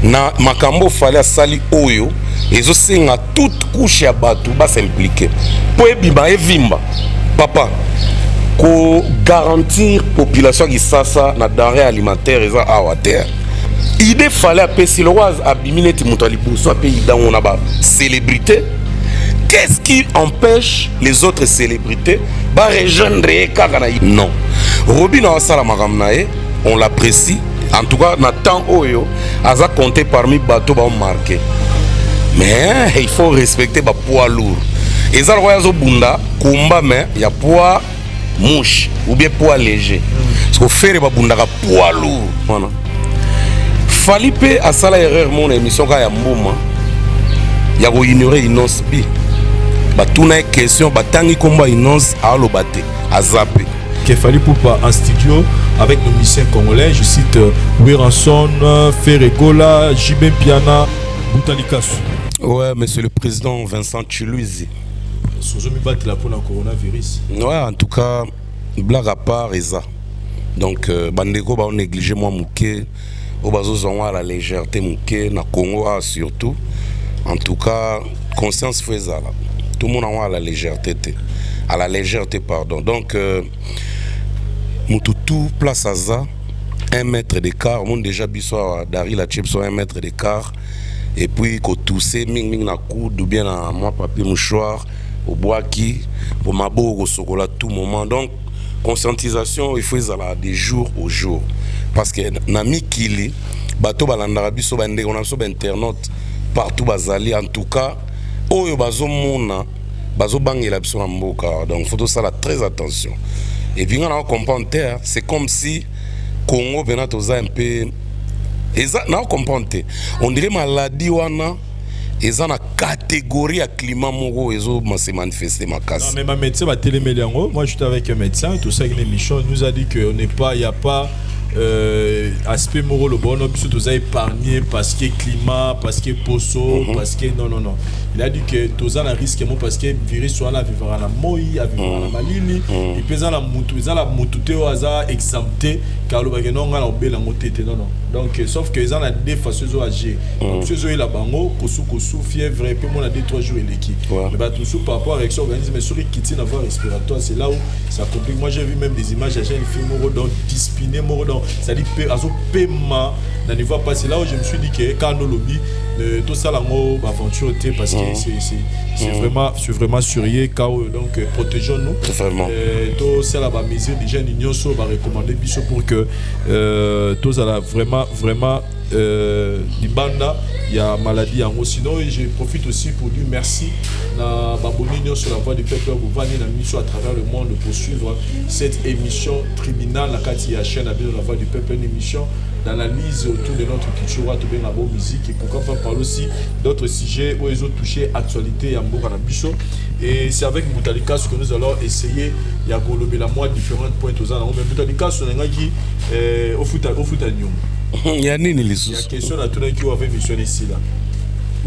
na makambo fallait asali oyo ezosenga toute couche ya bato s'impliquer po ebima evimba papa ko garantir population qui sasa na denrée alimentaire eza awa terre idée fallait apesi loise abimineti moto alibuso ape idango na ba célébrité. Qu'est-ce qui empêche les autres célébrités ba rejoindre kaka non Robin Awasala makamnae on l'apprécie en tout cas na temps oyo aza compté parmi bateau ba marqué mais il faut respecter ba poids lourd ezala royazo bunda kumba mais ya poids mouche ou bien poids léger parce que faire ba bunda ka poids lourd voilà Falipe asala erreur mon émission ka ya mbuma ya ko ignorer Inos bi batuna question batangi komba Inos alobate azape qu'il fallait pour pas en studio avec nos musiciens congolais, je cite Wiranson, Ferregola, Jibin Piana, Boutalikasu. Ouais, monsieur le président Vincent Chiluizi. Sozomi battre la pour le coronavirus. Ouais, en tout cas, blague à part eza. Donc bandeko ba négliger moi mouké, au bazo zonwa la légèreté mouké na Congo surtout. En tout cas, conscience faisala. Tout le monde a la légèreté, à la légèreté pardon. Donc Moutoutou place à ça 1 mètre d'écart, on déjà biso Dari la chip sur 1 mètre d'écart et puis ko tousser ming na coude ou bien na moi papier mouchoir au bois qui pour ma beau au chocolat tout moment. Donc conscientisation il faut ça des jours au jour parce que na mikili bato balandara biso bande on a so internaute partout bazali en tout cas oyo bazo mona bazo bangela biso na mboka donc faut ça très attention. Et puis, on comprend terre, c'est comme si Congo venait un peu. On comprend. On dirait maladie wana. Ils ont une catégorie à climat moro et ils se manifester ma casse. Non mais ma médecin va téléméliango. Moi j'étais avec un médecin, tout ça avec l'émission, il nous a dit que on n'est pas, il y a pas aspect moro le bon, puis tout ça épargné parce que climat, parce que poso, parce que non. Il a dit que tout ça un risque parce que virus soit là vivra la moi, à vivre la malini, et puis ça la moutoute au hasard exempté car le bagage non on a obéi la montée non. Donc sauf que ils ont la deux façons de agir. Donc ceux là bango kosu fièvre et puis on a 2-3 jours et l'équipe. Mais bah tout ça par rapport avec l'organisme sur qui tient à voie respiratoire, c'est là où ça complique. Moi j'ai vu même des images à une fille moro dans dispiné moro dans ça dit azo paiement dans niveau pas c'est là où je me suis dit que quand nous lobby tout ça la mot aventure parce que c'est vraiment sérieux donc protégeons-nous tout ça là va mesure déjà l'union so va recommander biso pour que tout ça là vraiment libanda il y a maladie en haut sinon je profite aussi pour dire merci na baboni sur la voix du peuple vous venez la mission à travers le monde pour suivre cette émission tribunal la kati ya chaîne la voix du peuple une émission d'analyse autour de notre culture, tout bien la bonne musique et pourquoi pas parler aussi d'autres sujets où ils ont touché actualité à Mboka na biso et c'est avec Boutalikasu que nous allons essayer il y a la moi différents points aux ans mais Boutalikasu on a dit au foot à Nyom. Il y a nini les sous. Il y a question à tout le monde qui avait missionné ici là.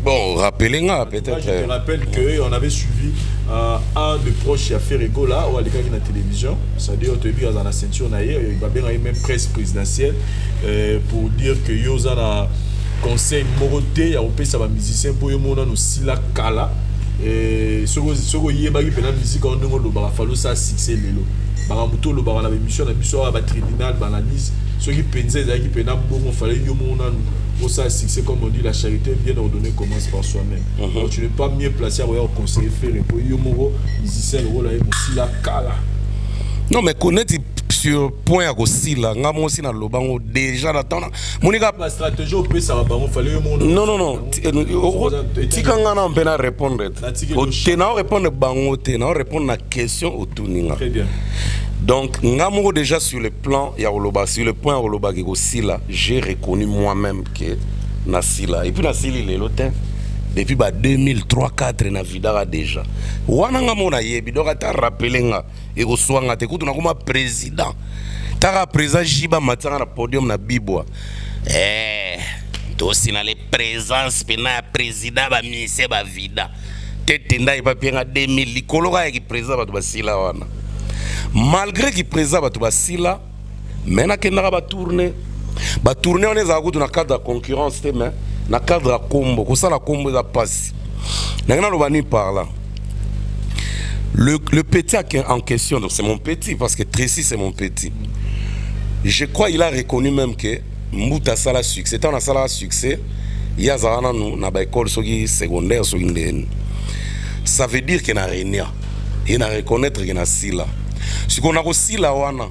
Bon, rappelez-moi peut-être. Je te rappelle qu'on avait suivi un de proches à Ferregola ou à l'écran de la télévision. C'est-à-dire au début, dans la ceinture, il va bien avoir même presse présidentielle pour dire que il y a un conseil moroté, il y a un musicien pour y avoir aussi la kala. Et ce que il y a la musique, on a fallu ça succès l'élo. Baramuto le bar la émission, la mission à tribunal, l'analyse. Ceux qui pensaient qu'ils peinaient bon, il fallait y pour ça, c'est comme on dit, la charité bien ordonnée commence par soi-même. Donc tu n'es pas mieux placé à au conseiller faire pour Yomoro, musicien, le rôle aussi la kala. Non, mais connaître sur point aussi là, on a aussi dans le banc déjà d'attendre. La stratégie au pays, ça va pas, il fallait non. Tu quand on peut répondre. Tu n'as répondre bango, tu n'as répondre à la question au tourning. Très bien. Donc, nous déjà sur le plan Yaoloba, sur le point Yaoloba qui aussi là, j'ai reconnu moi-même que Nasila. Et puis Nasila il est l'autre. Depuis 2003-2004 na vidara déjà. Wana nga mona yebi donc ta rappeler nga et ko swanga te kutu na kuma président. Ta président Jiba matanga na podium na Bibwa. To sina les présences pena président ba ministre ba vida. Tete ndai pa pienga 2000 likolo ka ki président ba basila wana. Malgré qu'il présente bato mais na kenda ba tourner on est à na cadre de concurrence mais na cadre à combo kosala combo za passe nangana lobani par là le petit en question, donc c'est mon petit parce que Tracy c'est mon petit. Je crois il a reconnu même que Mouta Sala succès. Tant na Sala succès, il y a Zarana na ba école secondaire ça veut dire qu'il n'a rien. Il n'a reconnaître qu'il n'a sila. Ce qu'on a aussi là wana.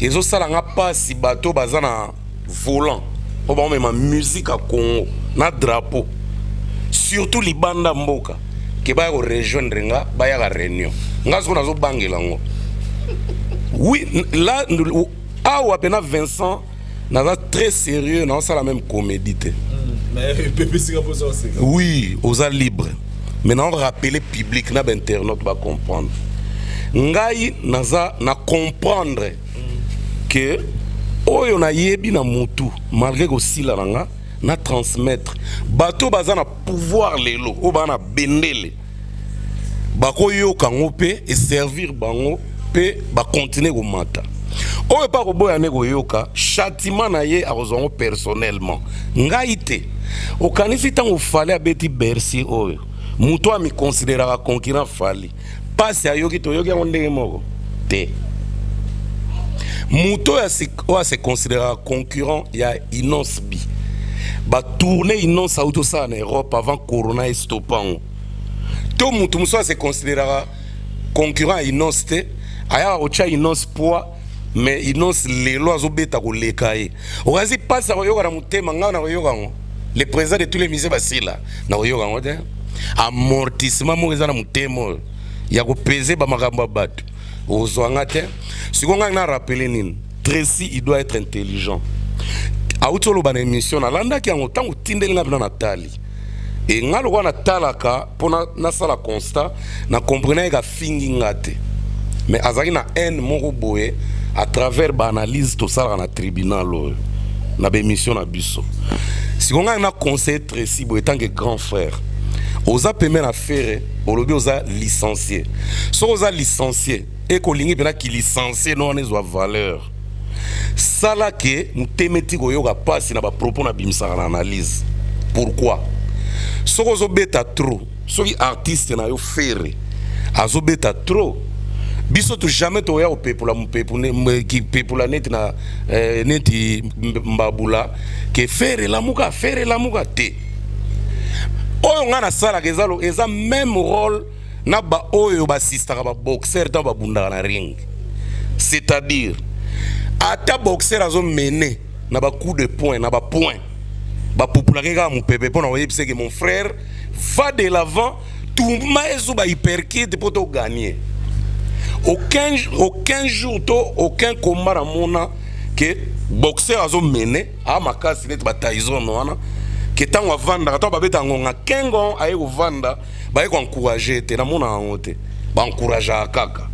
Ils ont ça nga pas si bateau bazana volant. On va mettre ma musique à Congo, na drapeau. Surtout les bandes mboka. Qui va rejoindre nga ba ya réunion nga zo nazo bangela ngo oui là ah ou à Vincent naza très sérieux na ça la même comédie mais BBC ka poser aussi oui aux libre mais on rappeler public na internaute va comprendre ngai naza na comprendre que oyo na yebi na mutu malgré que sila nga na transmettre bateau bazana pouvoir lelo o bana bendele bako yo kango pe et servir bango pe ba continuer ko mata o pas ko boya ne ko yoka châtiment na ye arozongo personnellement ngaite o kanisi tango fallait abeti Bercy oyo muto ami considérer concurrent fali passe ayoki to yoki ndenge moko te muto ya se considérer concurrent ya Inosbi ba tourner Inos auto ça en Europe avant corona et stoppant tout mutu muso se considérer concurrent à Inos te aya ocha Inos poids mais Inos lelo azobeta ko lekaye okazi passa ko yoka na mutema ngana ko yoka ngo le président de tous les musées basila na ko yoka ngo te amortissement mo ezana mutemo ya ko peser ba makamba batu ozwanga te sikonga na rappeler nini Tracy il doit être intelligent autolo bana émission na landa ki ngo tango tindeli na Natali et ngalo kwa natalaka pona na sala constat na comprendre ka fingi ngate mais azaki na haine moko boye à travers ba analyse to sala na tribunal na ba émission na biso sikonga na conseil Tracy boye tant que grand frère oza peme na faire olobi oza licencié so oza licencié et ko lingi pena ki licencié non ezwa valeur sala ke mutemeti ko yoka pasi na ba propos na bimisa na analyse pourquoi soko zo beta trop soki artiste na yo faire azo beta trop biso tu jamais to ya o pepula mpepune ki pepula net na neti mbabula ke faire la muka te oyo ngana sala ke zalo eza même rôle na ba oyo ba sister ba boxer ta ba bunda na ring c'est-à-dire ata boxer azo mener na ba coup de poing na ba point ba populaire ka mu pepe pona oyebise que mon frère va de l'avant tout maezo ba hyperkit pour te gagner aucun jour to aucun combat na mona que boxer azo mener a makasi net ba taizon wana que tango vanda to ba beta ngonga kengo aye ko vanda ba ko encourager te na mona ngote ba encourager kaka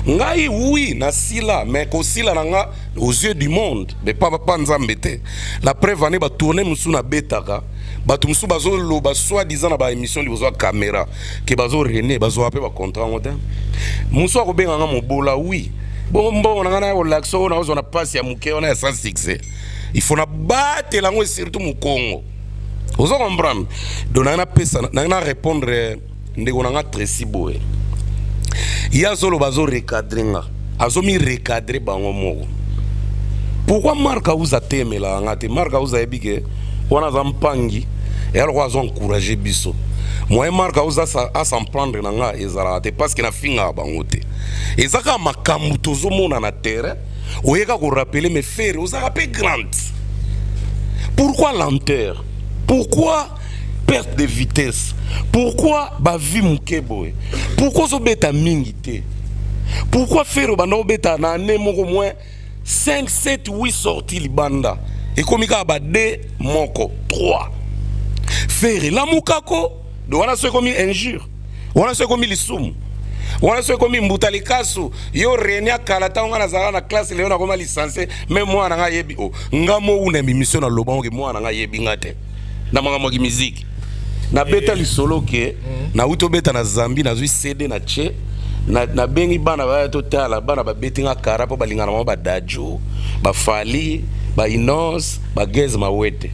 ngai oui na sila mais ko sila nanga aux yeux du monde mais pas nzambete la preuve ane ba tourner musu na betaka ba tumsu bazo lo ba soit disant na ba émission li bozo caméra ke bazo rené bazo apé ba contrat ngote musu ko benga nga mobola oui bon nanga na ko laxo na ozo na passe ya muke ona ya 106 il faut na battre la ngo surtout mu Congo ozo comprendre donc na pesa na répondre ndeko nanga Tracy boy ya solo bazo recadrer nga azomi recadrer bango moko pourquoi marka uza temela ngate marka uza ebike wana zampangi et alors azo encourager biso moi marka uza à s'en prendre na nga ezala te parce que na finga bango te ezaka makambu tozo mona na terre oyeka ko rappeler mes frères uza rapé grande pourquoi lenteur pourquoi perte de vitesse pourquoi ba vie mukeboy pourquoi so beta mingité pourquoi faire bando beta na ne moko moins 5 7 8 sorties libanda et komika ba 2 moko 3 faire la mukako de wana so komi injure wana so komi lisumu wana so komi mbutali kasu yo renia kala tanga na zala na classe leona koma licencié même moi na nga yebi o ngamo una mission na lobongo ke moi na nga yebi ngate na manga moki musique na beta li solo ke na uto beta na Zambie na zui CD na che na bengi bana ba to tala bana ba betinga karapo balingana ba dajo ba fali ba Inos ba gez mawete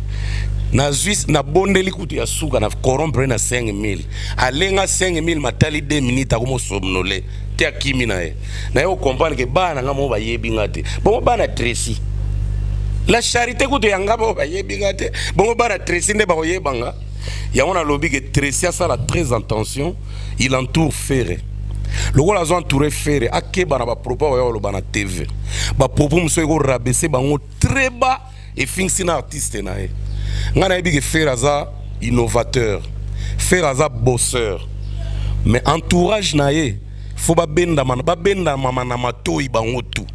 na Suisse na bondeli kutu ya suka na corrompre na 5000 alenga 5000 matali 2 minutes akomo somnole te akimi na ye na yo comprendre que bana ngamo ba yebi ngate bongo bana Tracy la charité kutu ya ngabo ba yebi ngate bongo bana Tracy nde ba yebanga ya on a lobby que Tracy a ça la très attention il entoure Ferré le gars a entouré Ferré akeba na ba propos ya lo bana TV ba propos muso ko rabaisser bango très bas et finir na artiste na ye ngana yebi que Ferré aza innovateur Ferré aza bosseur mais entourage na ye faut ba benda mama na matoi bango tout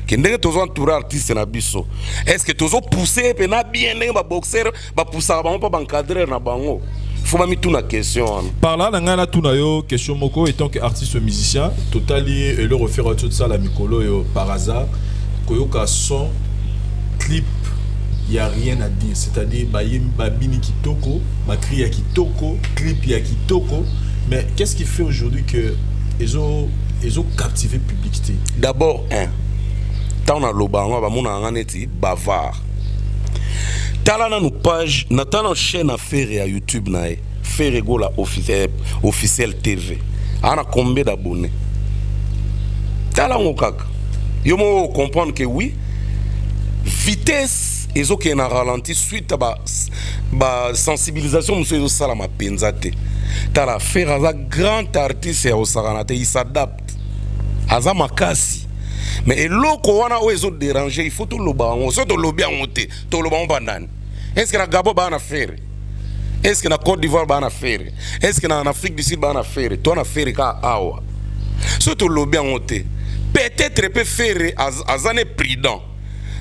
que ndenge tozo entourer artiste na biso est-ce que tozo pousser pe na bien ndenge ba boxeur ba pousser bango pa ba encadrer na bango faut ba mitu na question par là ngana tuna yo question moko étant que artiste musicien totali et le refaire tout ça la mikolo yo par hasard koyoka son clip il y a rien à dire c'est-à-dire ba bini kitoko ba cri ya kitoko clip ya kitoko mais qu'est-ce qui fait aujourd'hui que ils ont captivé publicité d'abord tant na lobango ba mona nganeti bavard tala na nous page na tana chaîne à Ferré à YouTube na Ferré Gola officiel TV ana combien d'abonnés tala ngokaka yo mo comprendre que oui vitesse ezo ke na ralenti suite à ba sensibilisation monsieur ezo sala mapenza te tala Ferré aza grand artiste ya osakana te il s'adapte aza makasi mais eloko wana o ezo déranger il faut tout loba ngo so to lobi ngo te to loba ngo bandani est-ce que na Gabon ba na Ferré est-ce que na Côte d'Ivoire ba na Ferré est-ce que na Afrique du Sud ba na Ferré to na Ferré ka awa so to lobi ngo te peut-être peut Ferré azane prudent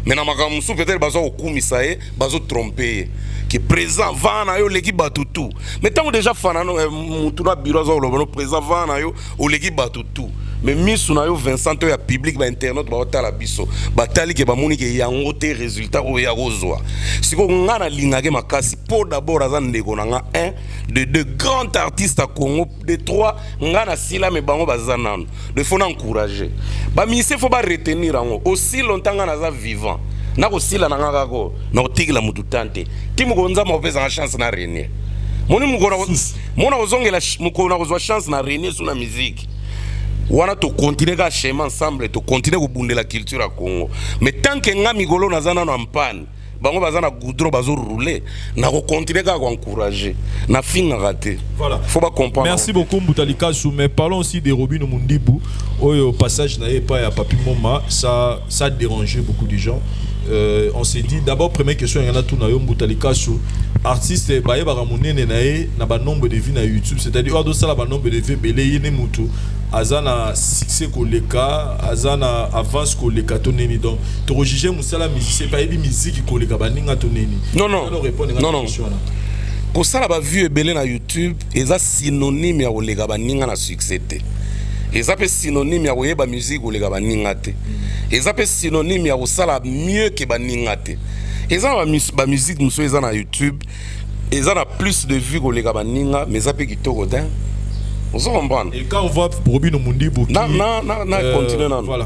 mais na makamusu peut-être bazo okumisa ye bazo tromper qui présent vana yo leki batutu mais tant déjà fanano mutuna bureau zo lobo présent vana yo o leki batutu mais misu na yo Vincent to ya public ba internet ba otala biso batali ke ba moni ke yango te résultat o ya rozwa siko ngana lingake makasi pour d'abord azan ndeko na nga un de deux grands artistes à Congo de trois ngana sila me bango bazanano de faut encourager ba mise faut ba retenir ngo aussi longtemps ngana za vivant na ko sila na nga ko na otigila mutu tante timu gonza mo pesa chance na Renier moni mona ozongela mukona kozwa chance na Renier sur la musique wana to continuer ka chemin ensemble to continuer ko bundela la culture à Congo mais tant que nga migolo nazana na mpane bango bazana goudron bazo rouler na ko continuer ka encourager na finga raté voilà faut pas comprendre. Merci beaucoup Mbutalika Sou, mais parlons aussi de Robin Mundibu au passage na pas à Papi Moma ça dérangeait beaucoup de gens. On s'est dit d'abord première question il y en a tout na yo Mbutalika Sou artiste baye ba ramonene na ba nombre de vues na YouTube c'est-à-dire hors de ça ba nombre de vues belé yene mutu azana succès koleka azana avance koleka toneni donc to rejuger musala musicien pas yebi musique koleka baninga toneni non ko sala ba vue belé na YouTube eza synonyme ya koleka baninga na succès te eza pe synonyme ya koyeba musique koleka baninga te eza pe synonyme ya kosala mieux que baninga te eza ba musique muso eza na YouTube eza na plus de vues koleka baninga mais eza pe kitoko te. Et quand on voit Robin Mundibu qui continue voilà.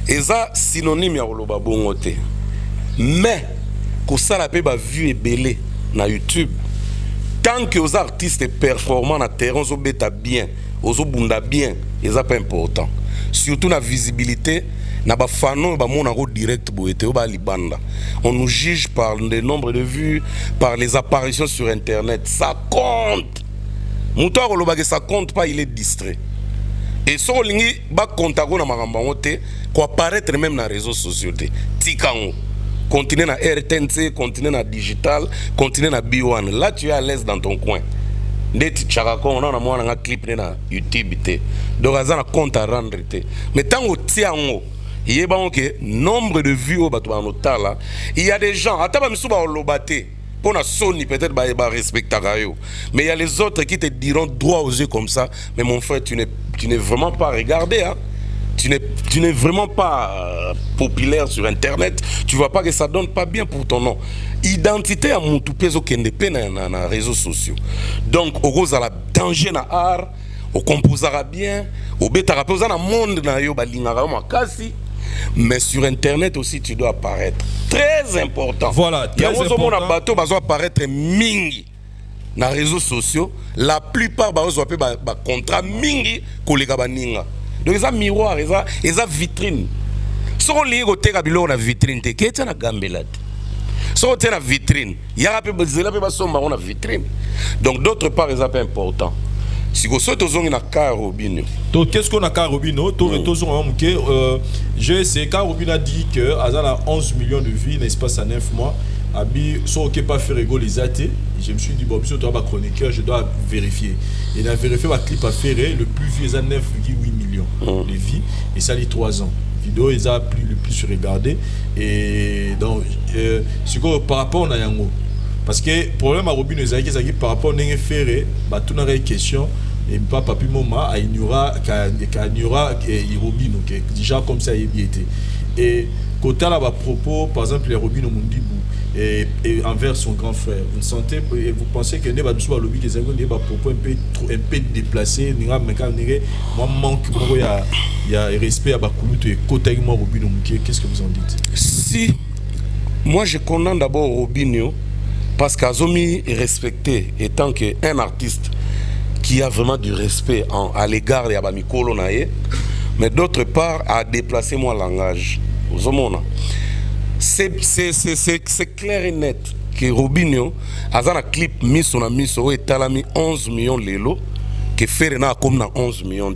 Et ça synonyme ya koloba bongo te. Mais ko sala pe ba vue ebelé na YouTube. Tant que aux artistes performants na terrain zo beta bien, ozo bunda bien, ça pas important. Surtout la visibilité na ba fano ba mona ko direct boete ba libanda. On nous juge par le nombre de vues, par les apparitions sur internet, ça compte. Moutoir olobake ça compte pas, il est distrait. Et so lingi ba kontago na makambango te ko apparaître même na réseaux sociaux te. Tikango. Continuer na RTNC, continuer na digital, continuer na B1. Là tu es à l'aise dans ton coin. Ndeti chakako on a moi na clip na YouTube te. Donc azana compte à rendre te. Mais tant au tiango yeba que nombre de vues au bato banotala, il y a des gens ataba misuba olobate. Pour la Sony, peut-être, bah, respecte Rayo. Mais il y a les autres qui te diront droit aux yeux comme ça. Mais mon frère, tu n'es vraiment pas regardé. Hein? Tu n'es vraiment pas populaire sur Internet. Tu vois pas que ça donne pas bien pour ton nom. Identité à mon tout peso kendepe na réseaux sociaux. Donc, au rose à la danger na art, au composera bien, au bêta rapé, au monde na yo balingara makasi. Mais sur Internet aussi, tu dois apparaître. Très important. Voilà, très important. Il y a bateau, besoin apparaître mingi. Dans les réseaux sociaux, la plupart besoin contrat mingi kolega baninga. Donc ça miroir, ça vitrine. Si on lit au téléphone na vitrine, te qu'est-ce na gambelade. Si on na vitrine, il y a une vitrine. Donc d'autre part, c'est important. Si vous êtes dans car Robinho. Donc qu'est-ce qu'on a car Robinho? Je sais car Robinho a dit que a 11 millions de vies dans l'espace à 9 mois. Abi so ok pas faire égaux les athées. Je me suis dit bon si tu as chroniqueur, je dois vérifier. Et dans vérifier ma clip à faire le plus vieux est à 9,8 millions de vies et ça dit 3 ans. Vidéo ils a le plus regardé et donc par rapport à Yango. Parce que le problème à Robinho c'est que par rapport à Ferré, tout n'a question et pas papi moma il y aura Robinho déjà comme ça il était. Et côté là propos par exemple les Robinho Mundibou et envers son grand frère, vous pensez que les lobby des propos un peu déplacé, moi manque il y a respect à Bakulutu et côté moi Robinho Muké, qu'est-ce que vous en dites? Si moi je condamne d'abord Robinho parce qu'Azomi est respecté étant qu'un artiste qui a vraiment du respect à l'égard de Abamikolo Naye, mais d'autre part a déplacé mon langage. C'est clair et net que Robinho a un clip mis sur la mise au étalami 11 millions de l'élo que Ferena comme dans 11 millions.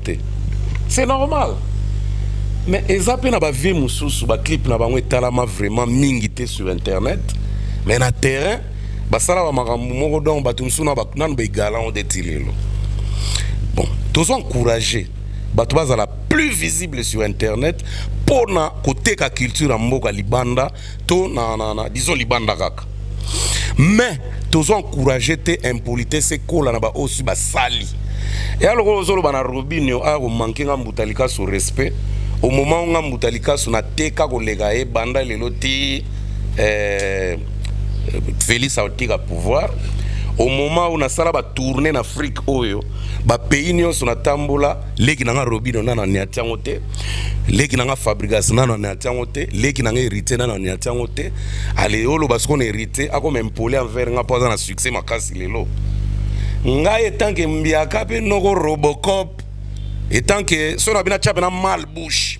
C'est normal. Mais ils ont pas vu mon clip na bango étalama vraiment mingité sur internet. Mais na terrain basala ba makambo moko donc batumsu na baknan be galant de tilelo. Bon, tous encourager bato bazala plus visible sur internet pour na côté ka culture en mboka libanda to na disons libanda kaka. Mais tous encourager te impolité c'est kola na ba aussi ba sali. Et alors ozolo bana Robinho a ko manquer ngambutalika sur respect au moment où ngambutalika sur na teka ko lega e banda lelo ti Félix Aotika pouvoir au moment où on a sala ba tourner en Afrique oyo ba pays nyonso na tambola leki nanga Robinho na niatiango te leki nanga Fabregas na niatiango te leki nanga hérité na niatiango te ale olo parce qu'on hérité a comme impolé envers nga pas na succès makasi lelo nga etant que mbiaka pe noko Robocop etant que so na bina chape na malbouche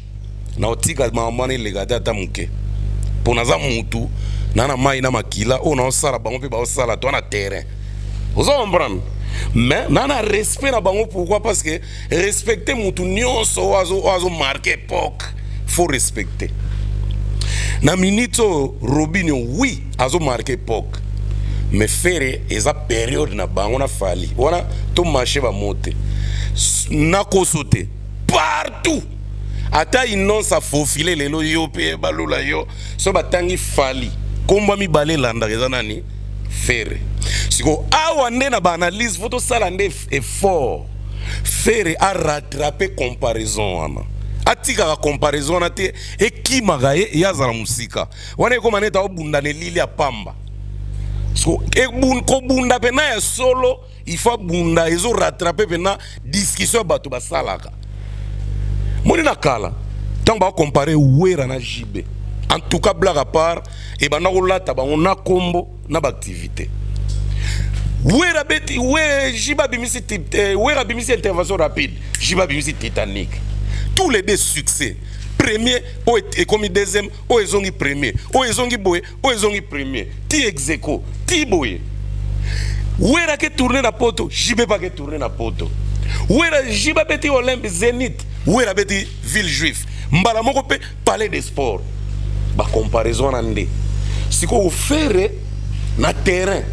na otika mamane legata tamuke pona za mutu nana mai na makila o na sala bango pe ba sala to na terrain. Vous comprenez? Mais nana respect na bango pourquoi? Parce que respecter mutu nyonso oazo marquer époque, faut respecter. Na minito Robinho oui azo marquer époque. Mais faire esa période na bango na fali. Wana to marché ba monter. Na kosote partout. Ata inonce a faufilé lelo yo pe balula yo so batangi fali. Komba mi balé landa nani faire. Siko awa na ba analyse photo sala nde effort faire a rattraper comparaison ana atika ka comparaison na te ekima ga ya zala musika wana ko maneta obunda ne lili ya pamba so ko bunda pena ya solo il faut bunda ezo rattraper pena discussion bato basalaka moni na kala tant ba comparer wera na jibe en tout cas blague à part et bana ko lata ba on a combo na ba activité. Wera beti we jiba bimisi wera bimisi intervention rapide jiba bimisi Titanic tous les deux succès premier et comme deuxième o ezongi premier o ezongi boye o ezongi premier ti execo ti boye wera ke tourner na poto jibe pas ke tourner na poto wera jiba beti Olympe Zénith wera beti ville juif mbala moko pe palais des sports ba comparaison ande siko faire na terrain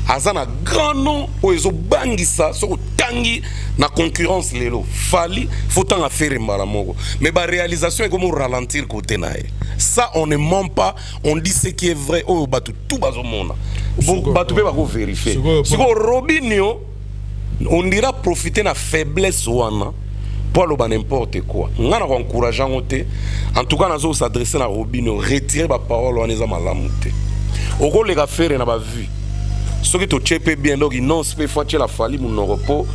azana grand nom oezo bangisa so tangi na concurrence lelo fali faut tant faire mbala moko mais ba réalisation est comme ralentir côté nae ça on ne ment pas on dit ce qui est vrai o batu tout bazomona batu pe ba ko vérifier siko Robinho on dira profiter na faiblesse wana pour le n'importe quoi ngana ko encourageant ngote en tout cas nazo s'adresser na Robinho retirer ba parole wana za malamu te oko le ga faire na ba vue. Ce qui te tchepe bien, donc il non se fait la fali mon repos,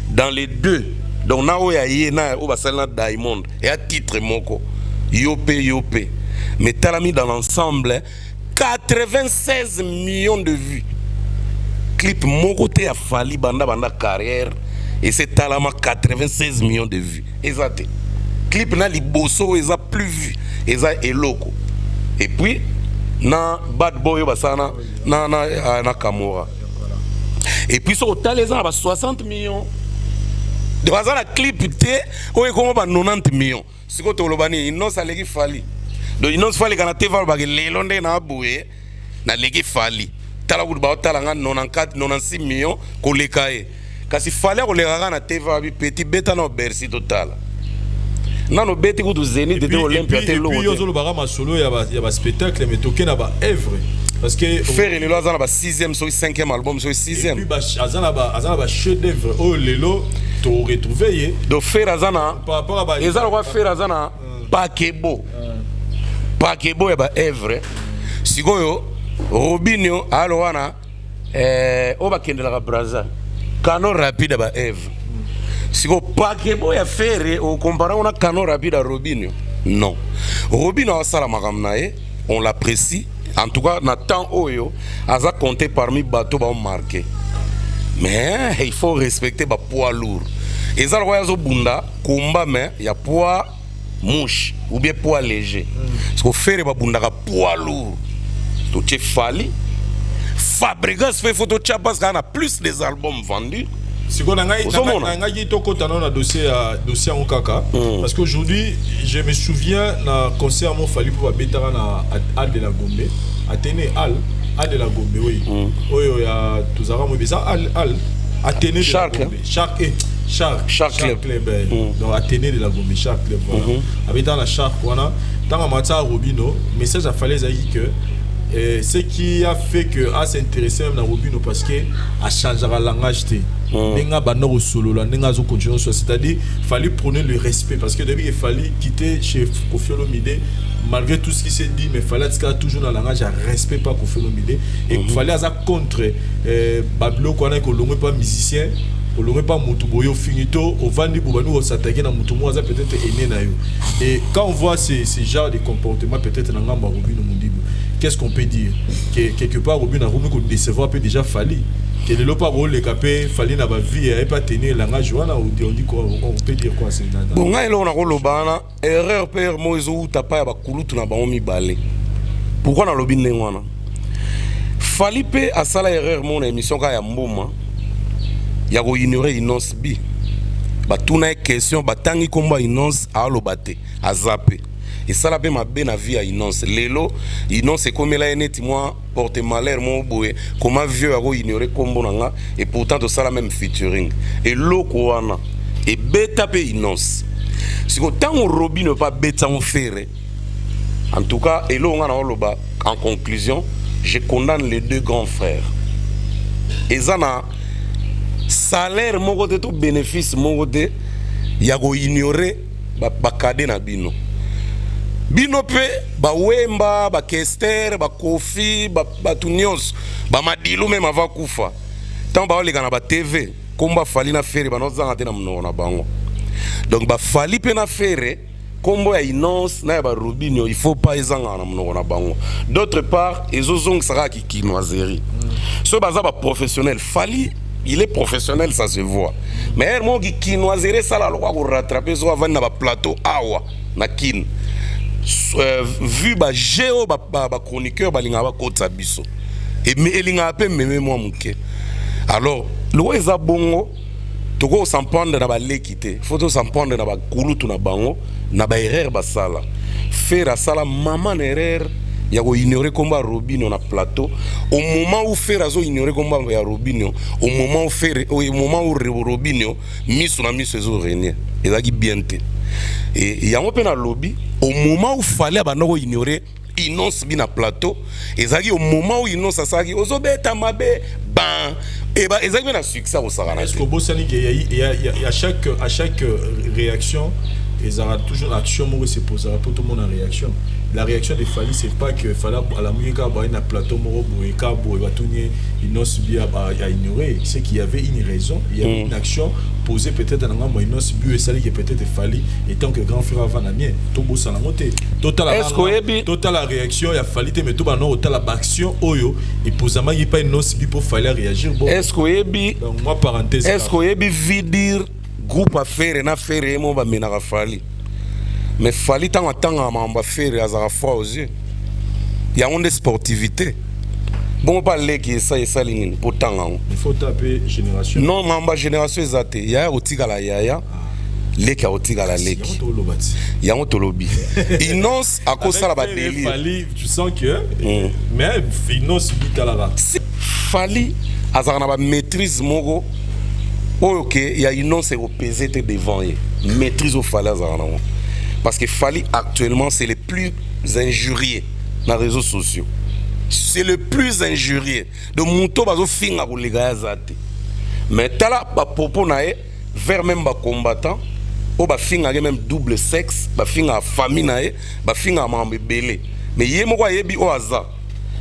dans les deux. Donc na oya ye na o basala Diamond et à titre moko Yopé. Mais talami dans l'ensemble, 96 millions de vues. Clip mon côté a fallu banda carrière et c'est talama 96 millions de vues. Exact. Clip na liboso eza plus vu, eza eloko. Et puis na Bad Boy basana na Kamora. Et puis sur total les ans 60 millions. De bazana clip té o comment 90 millions. Si ko to lobani Innocence aleki fali. Donc Innocence fali kana te va ba lelo nde na boye na leki fali. Tala ku ba tala nga 94 96 millions ko lekae. Kasi fali ko leka na te va bi petit beta no Bercy total. Nano beti ku Zénith de Olympia te lo. Et puis yo zo ba ma solo ya ba spectacle mais toke na ba œuvre. Parce que faire le azana ba 6e so 5e album so 6e. Et puis ba azana ba chef d'œuvre oh lelo to retrouver. Donc faire azana par rapport à ba ezana ko faire azana pakebo. Pakebo ya ba œuvre. Sikoyo Robinho alowana oba kendela ka Brazza. Canon rapide ba œuvre. Siko pakebo ya faire au comparé on a Canon rapide à Robinho. Non. Robinho a sala makamnae, on l'apprécie. En tout cas, Nathan Oyo a compté parmi bateaux marqués. Mais il faut respecter les poids lourds. Et ça, il y a bunda, combat, mais il y a poids mouche ou bien poids léger. Parce qu'on fait des poids lourds. Donc, tu fallait. Fabregas fait photo parce qu'on a plus des albums vendus. Si on a un dossier en Kaka, parce qu'aujourd'hui, je me souviens d'un concert mon fallu pour Bétara à Al de la Gombe, à Téné Al de la Gombe, oui. Oui, il y a tous les Al Athénée de la Gombe. Shark Club. Donc Athénée de la Gombe, Shark Club, voilà. Avec dans la Shark, voilà. Dans la matière Robino, message à fallait que ce qui a fait que a s'intéresser même dans Robino parce que a changé le langage nenga bana solo la nenga zo continuer c'est-à-dire fallait prôner le respect parce que depuis il fallait quitter chez Koffi Olomide malgré tout ce qui s'est dit mais fallait toujours dans le langage à respect pas Koffi Olomide et il fallait à contre bablo ko na ko longue pas musicien on l'aurait pas Mutuboyo finito au vandi pour nous s'attaquer dans Mutumo ça peut-être aîné na yo et quand on voit ces genres de comportements peut-être dans ngamba Robino Mundibu qu'est-ce qu'on peut dire que quelque part Robino a remis qu'on décevoir peut déjà fallu que le pas rôle les capé fallu na ba vie et pas tenir langage wana on dit quoi on peut dire quoi c'est bon ngai lo na ko lobana erreur père mozo utapa ya ba kulutu na ba omi balé pourquoi na lobi ndengwana Falipe a sala erreur mon émission ka ya mboma ya ko ignorer Innocence bi batuna question batangi komba Innocence a lobate a zappé et ça la pe ma be na vie à Innocence lelo Innocence comme la neti moi porte malheur mon boye comment vieux a ko ignorer kombo nanga et pourtant to sala même featuring et loko wana et beta pe Innocence si ko tango Robinho pas beta on faire en tout cas et lo ngana loba en conclusion je condamne les deux grands frères et zana salaire mon côté tout bénéfice mon côté ya go ignorer ba kade na bino pe ba Wemba ba Kester ba Kofi ba Tunios ba Madilu même avant kufa tant ba oleka na ba TV komba fali na fere ba nozanga te na mnona na bango donc ba fali pe na fere kombo ya Innocence na ba Robinho il faut pas ezanga na mnona na bango d'autre part ezozong saka ki kinoiserie so baza ba professionnel fali il est professionnel, ça se voit. Mais moi qui noiserait ça la loi pour rattraper so avant na ba plateau awa na kin. Vu ba géo ba chroniqueur ba linga ba kota biso. Et elinga pe meme moi muke. Alors, lo eza bongo toko s'en prendre na ba lekité. Faut s'en prendre na ba kulutu na bango na ba erreur ba sala. Faire sala maman erreur. Il y a ignorer combat Robinho na plateau au moment où faire azo ignorer combat ya Robinho au moment où Robinho miso na miso ezo régner et ça qui bien té et il y a un peu na lobby au moment où fallait banoko ignorer Innocence bi na plateau et ça qui au moment où Innocence ça qui ozo beta mabe ban et bah ezaki na succès au Sarana est-ce que Bossani il y a à chaque réaction et ça a toujours l'action moi c'est pour ça pour tout le monde en réaction. La réaction de Fally c'est pas que fallait à la musique à un plateau moro et cabo et batounier il n'a subi à ignorer, c'est qu'il y avait une raison, il y avait une action posée peut-être dans un moment il n'a subi et ça qui peut-être Fally et tant que grand frère avant la mienne tout beau ça la montée total la réaction il a fallu mais tout bah non total la action oyo et pour ça il pas une subi pour Fally réagir bon est-ce que donc moi parenthèse est-ce que vidir groupe affaire na faire mo ba mena Fally mais Fally tant mamba faire azara foi aux yeux il y a une sportivité bon pas les qui ça et ça ligne pourtant il faut taper génération non mamba génération ezate il y a otika la yaya leki a otika la leki il y a un tolobi innonce à cause ça la délire Fally tu sens que mais innonce vite là Fally azara na ba maîtrise moko ok il y a innonce au peser devant maîtrise au Fally azara na parce que Fally actuellement c'est le plus injurié dans les réseaux sociaux. C'est le plus injurié. De Mouto bazo finga ko lega zate. Mais tala ba popo nae vers même ba combattant o ba finga même double sexe, ba finga famille nae, ba finga mambe belé. Mais yé moko yebi o aza.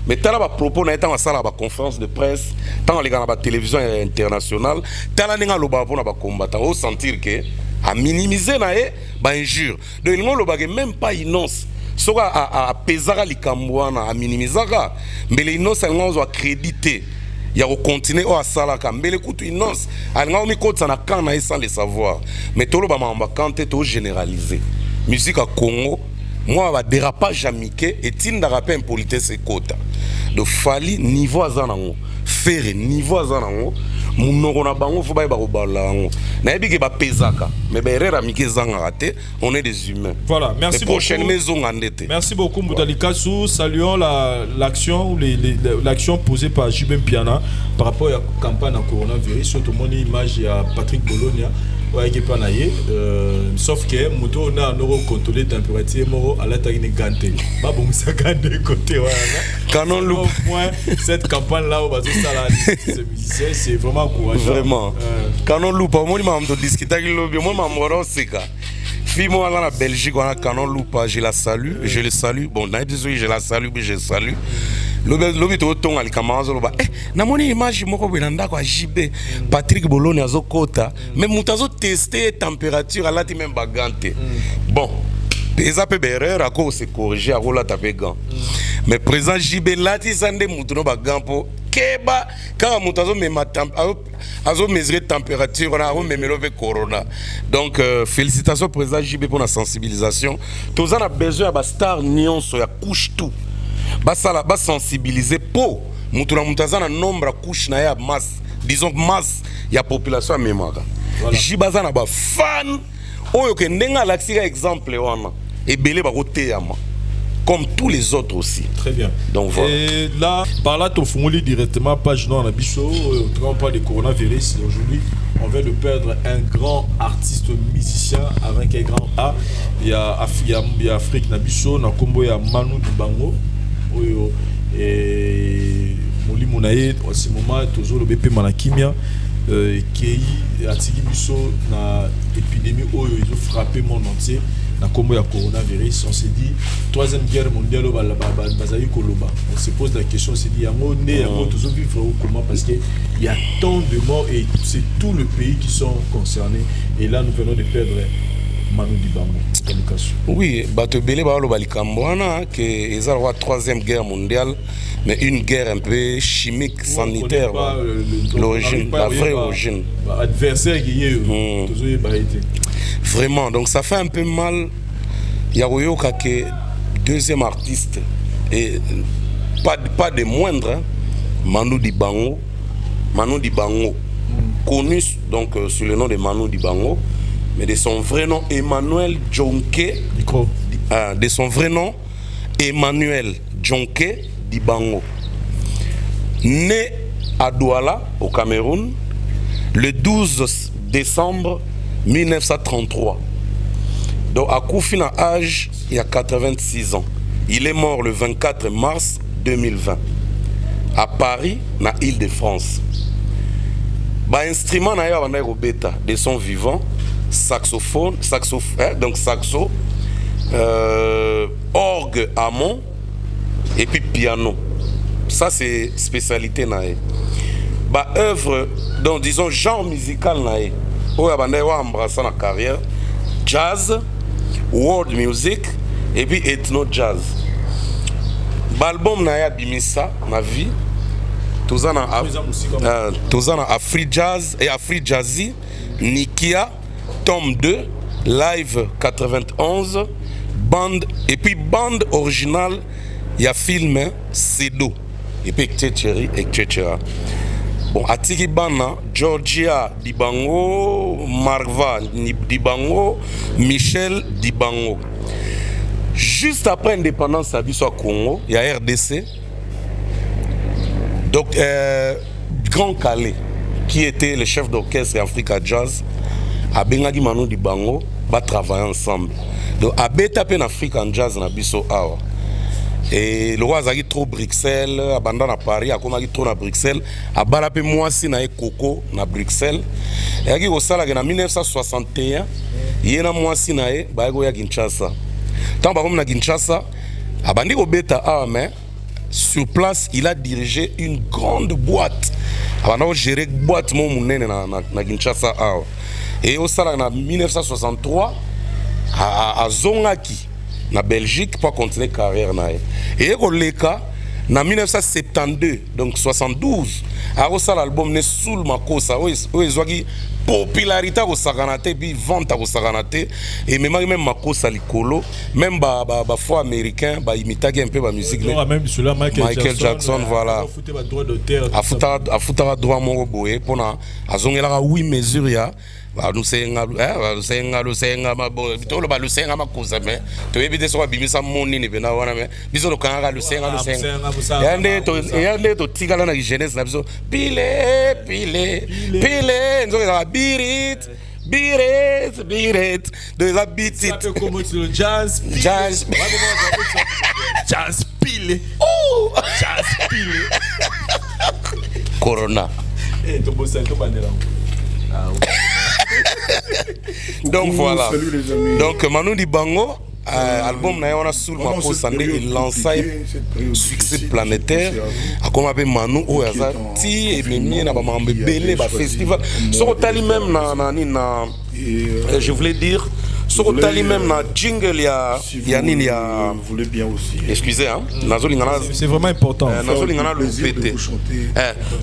Mais tala ba propos nae tant sala ba conférence de presse, tant les gars na ba télévision internationale, tala ninga lo ba pona ba combattant o sentir que à minimiser nae ba injure. Donc il ngolo ba même pas innonce. Soka a pesara likambwana a minimizaka mbele innocent ngozo a crédité ya ko continuer o asala ka mbele kutu innocent alanga mi kotsa na kana sans le savoir mais tolo ba mamba kanté to généraliser musique à Congo moi ba dérapage amike et tinda rappel impolitesse kota de Fally niveau azanango faire niveau azanango munoko na bango faut ba ko balango na yebiki ba pesaka mais ba erreur amike zanga raté on est des humains voilà merci beaucoup prochaine maison ngandete merci beaucoup Moutalika Sou saluons l'action ou l'action posée par Jibem Piana par rapport à la campagne en coronavirus surtout mon image à Patrick Bologna ouais qui pas naïe sauf que moto na no contrôler température moro à la taille ganté pas bon ça ganté côté ouais canon loup point cette campagne là où va tout ça là ces musiciens c'est vraiment encourageant vraiment canon loup pas moi m'a discuter avec lui moi m'a moro seka fille moi dans la Belgique on a canon loup je la salue je le salue bon na désolé je la salue mais je salue lobi to tonga likamazo loba na moni image moko benanda kwa JB Patrick Bologna azokota même mutazo tester température alati même bagante bon pesa pe berrer à cause se corriger à rola taper gant mais présent JB lati sande mutuno bagampo keba quand mutazo même azo mesurer température on a memelo ve corona donc félicitations présent JB pour la sensibilisation tous on a besoin ba star nyonso ya couche tout basala ba sensibiliser pour mutuna mutazana nombre couche na ya masse disons masse ya population memaka jibazana ba fan oyo ke ndenga laxika exemple wana et belé ba koteyama comme tous les autres aussi. Très bien. Donc voilà. Et là, par là, tu as directement page non à Bisso. On parle de coronavirus. Aujourd'hui, on vient de perdre un grand artiste musicien avec un grand A. Il y a Afrique Nabisso, na Kombo, il y a Manu Dibango. Et Moli Mounaye, en ce moment, toujours le BP Manakimia. Qui a tiré Bisso na épidémie où ils ont frappé le monde entier. Na combo ya coronavirus, on s'est dit troisième guerre mondiale on se pose la question, on s'est dit toujours vivre comment parce que il y a tant de morts et c'est tout le pays qui sont concernés et là nous venons de perdre Manu Dibango. Oui, bato belé ba lo balikambwana que ils ont la troisième guerre mondiale mais une guerre un peu chimique sanitaire l'origine la vraie origine adversaire qui est toujours été. Vraiment, donc ça fait un peu mal. Yaroyo Kake, deuxième artiste, et pas de moindre, hein, Manu Dibango, connu donc sous le nom de Manu Dibango, mais de son vrai nom Emmanuel Djonké, de son vrai nom Emmanuel Djonké Dibango, né à Douala, au Cameroun, le 12 décembre 1933. Donc à Koufina âge, il y a 86 ans. Il est mort le 24 mars 2020 à Paris, na Île-de-France. Ba instrument na ya bana robeta de son vivant, saxophone, donc saxo, orgue Hammond et puis piano. Ça c'est spécialité nae. Bah œuvre, donc disons genre musical nae. Où abandé wa embrasser la carrière, jazz, world music et puis ethno jazz. Bah album nae bimisa ma vie. Tozana Afri Jazz et Afri Jazzy, Nikia, tome 2, live 91, bande et puis bande originale, il y a film Sedo et puis etc. Bon, Atiki Bana, Georgia Dibango, Marva Dibango, Michel Dibango. Juste après l'indépendance à Bissau Congo, il y a RDC. Donc, Grand Calais, qui était le chef d'orchestre Africa Jazz, a Bengadi Manu Dibango, va travailler ensemble. Donc, a tapé en African Jazz na Bissau Awa. Et le roi a trop Bruxelles, abandonné à Paris, a commencé trop à Bruxelles, a balapé moi si na Coco na Bruxelles. Et a dit au salaire en 1961, il y a moi si na Bago Kinshasa. Tant que na Kinshasa, a bandi au beta a mais sur place, il a dirigé une grande boîte. Il a géré une boîte na Kinshasa. Et au salaire en 1963, à Zongaki, na Belgique, pour continuer carrière. Et au Leka, en 1972, donc 72, à l'album ne soul makosa, où ils ont popularité au Saganate, puis vente au Saganate, et même makosa likolo, même fois américain, imiter un peu la musique. Même celui-là, Michael Jackson, voilà. A foutre droit mon boé, pour na, a zongela 8 mesures ya. Lusenga ma bo bitolo ba lusenga makuza me to ebite so bimisa moni ni bena wana me biso lo kanga lusenga yande to tigala na jeunesse na biso pile nzo ka birit de la bitit ça peut comme le jazz pile Corona to bossa to bandela. Donc voilà. Donc Manu Dibango, album na on a soul ma posande il lança succès planétaire. A comme appelé Manu Oyazati et Mimi na ba mbele ba festival. So tali même na je voulais dire sur tali même na jingle ya nini ya vous voulez bien aussi. Excusez hein. C'est vraiment important. Nazo lingana le pété.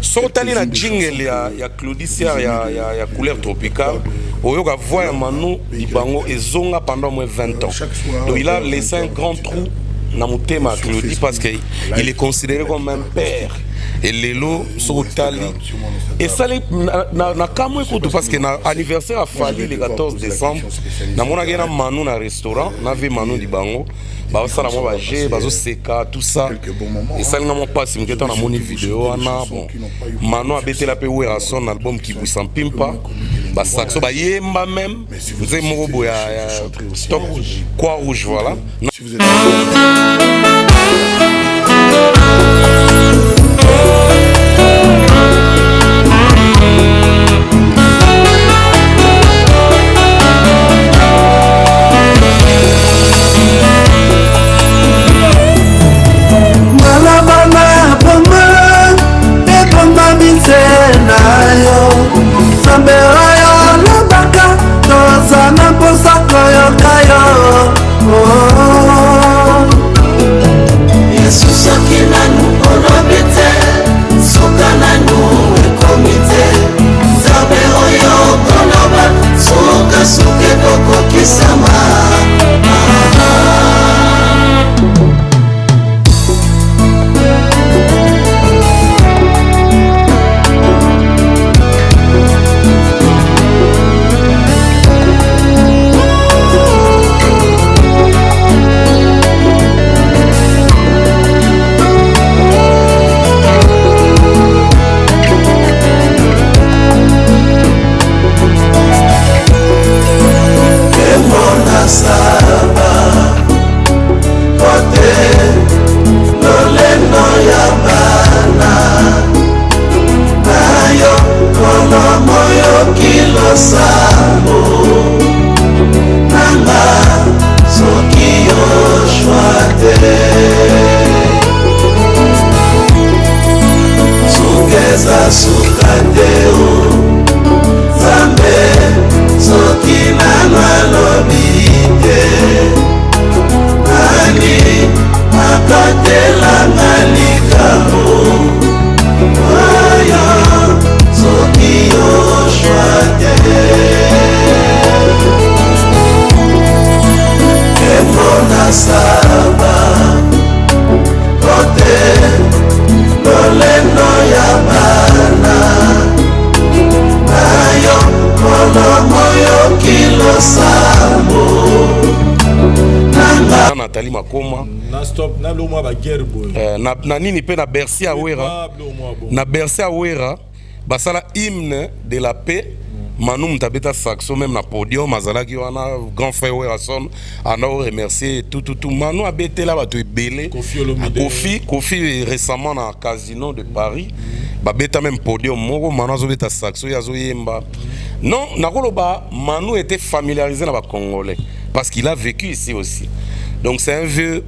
Sur tali na jingle ya Claudicia ya couleur tropicale. Oyoka voix Manu Dibango ezonga pendant moins 20 ans. Donc il a laissé un grand trou dans mon thème à Claudie parce qu'il est considéré comme un père. Et Lelo Sotali. Et ça, na kamwe écoute parce que l'anniversaire a fallu le 14 décembre. Na mona gena Manu na restaurant, na vu Manu Dibango. Bah ça na moi bagé, bazo seka tout ça. Et ça n'a pas si m'étant na moni vidéo ana bon. Manu a bêté la pe à son album qui vous s'en pimpa. Bah saxo bah yemba même. Vous avez mon boya stop quoi rouge voilà. Si vous êtes sukateo zambe soki nano alobite nani akatelanga likabo oyo soki oshwate embona saba kote lolendo ya bana nayo kolomoyo kilo sambo na Nathalie Makoma na stop na lo mwa ba guerre boy na nini pe na Bercy Awera na Bercy Awera basala hymne de la paix Manu Mtabeta Saxo même na podium azalaki wana grand frère Werason ana remercier tout Manu abete là bato ebele Kofi récemment na Casino de Paris babeta même podium moko Manu azobeta Saxo yazo yemba non nakoloba Manu était familiarisé na ba Congolais parce qu'il a vécu ici aussi donc c'est un vieux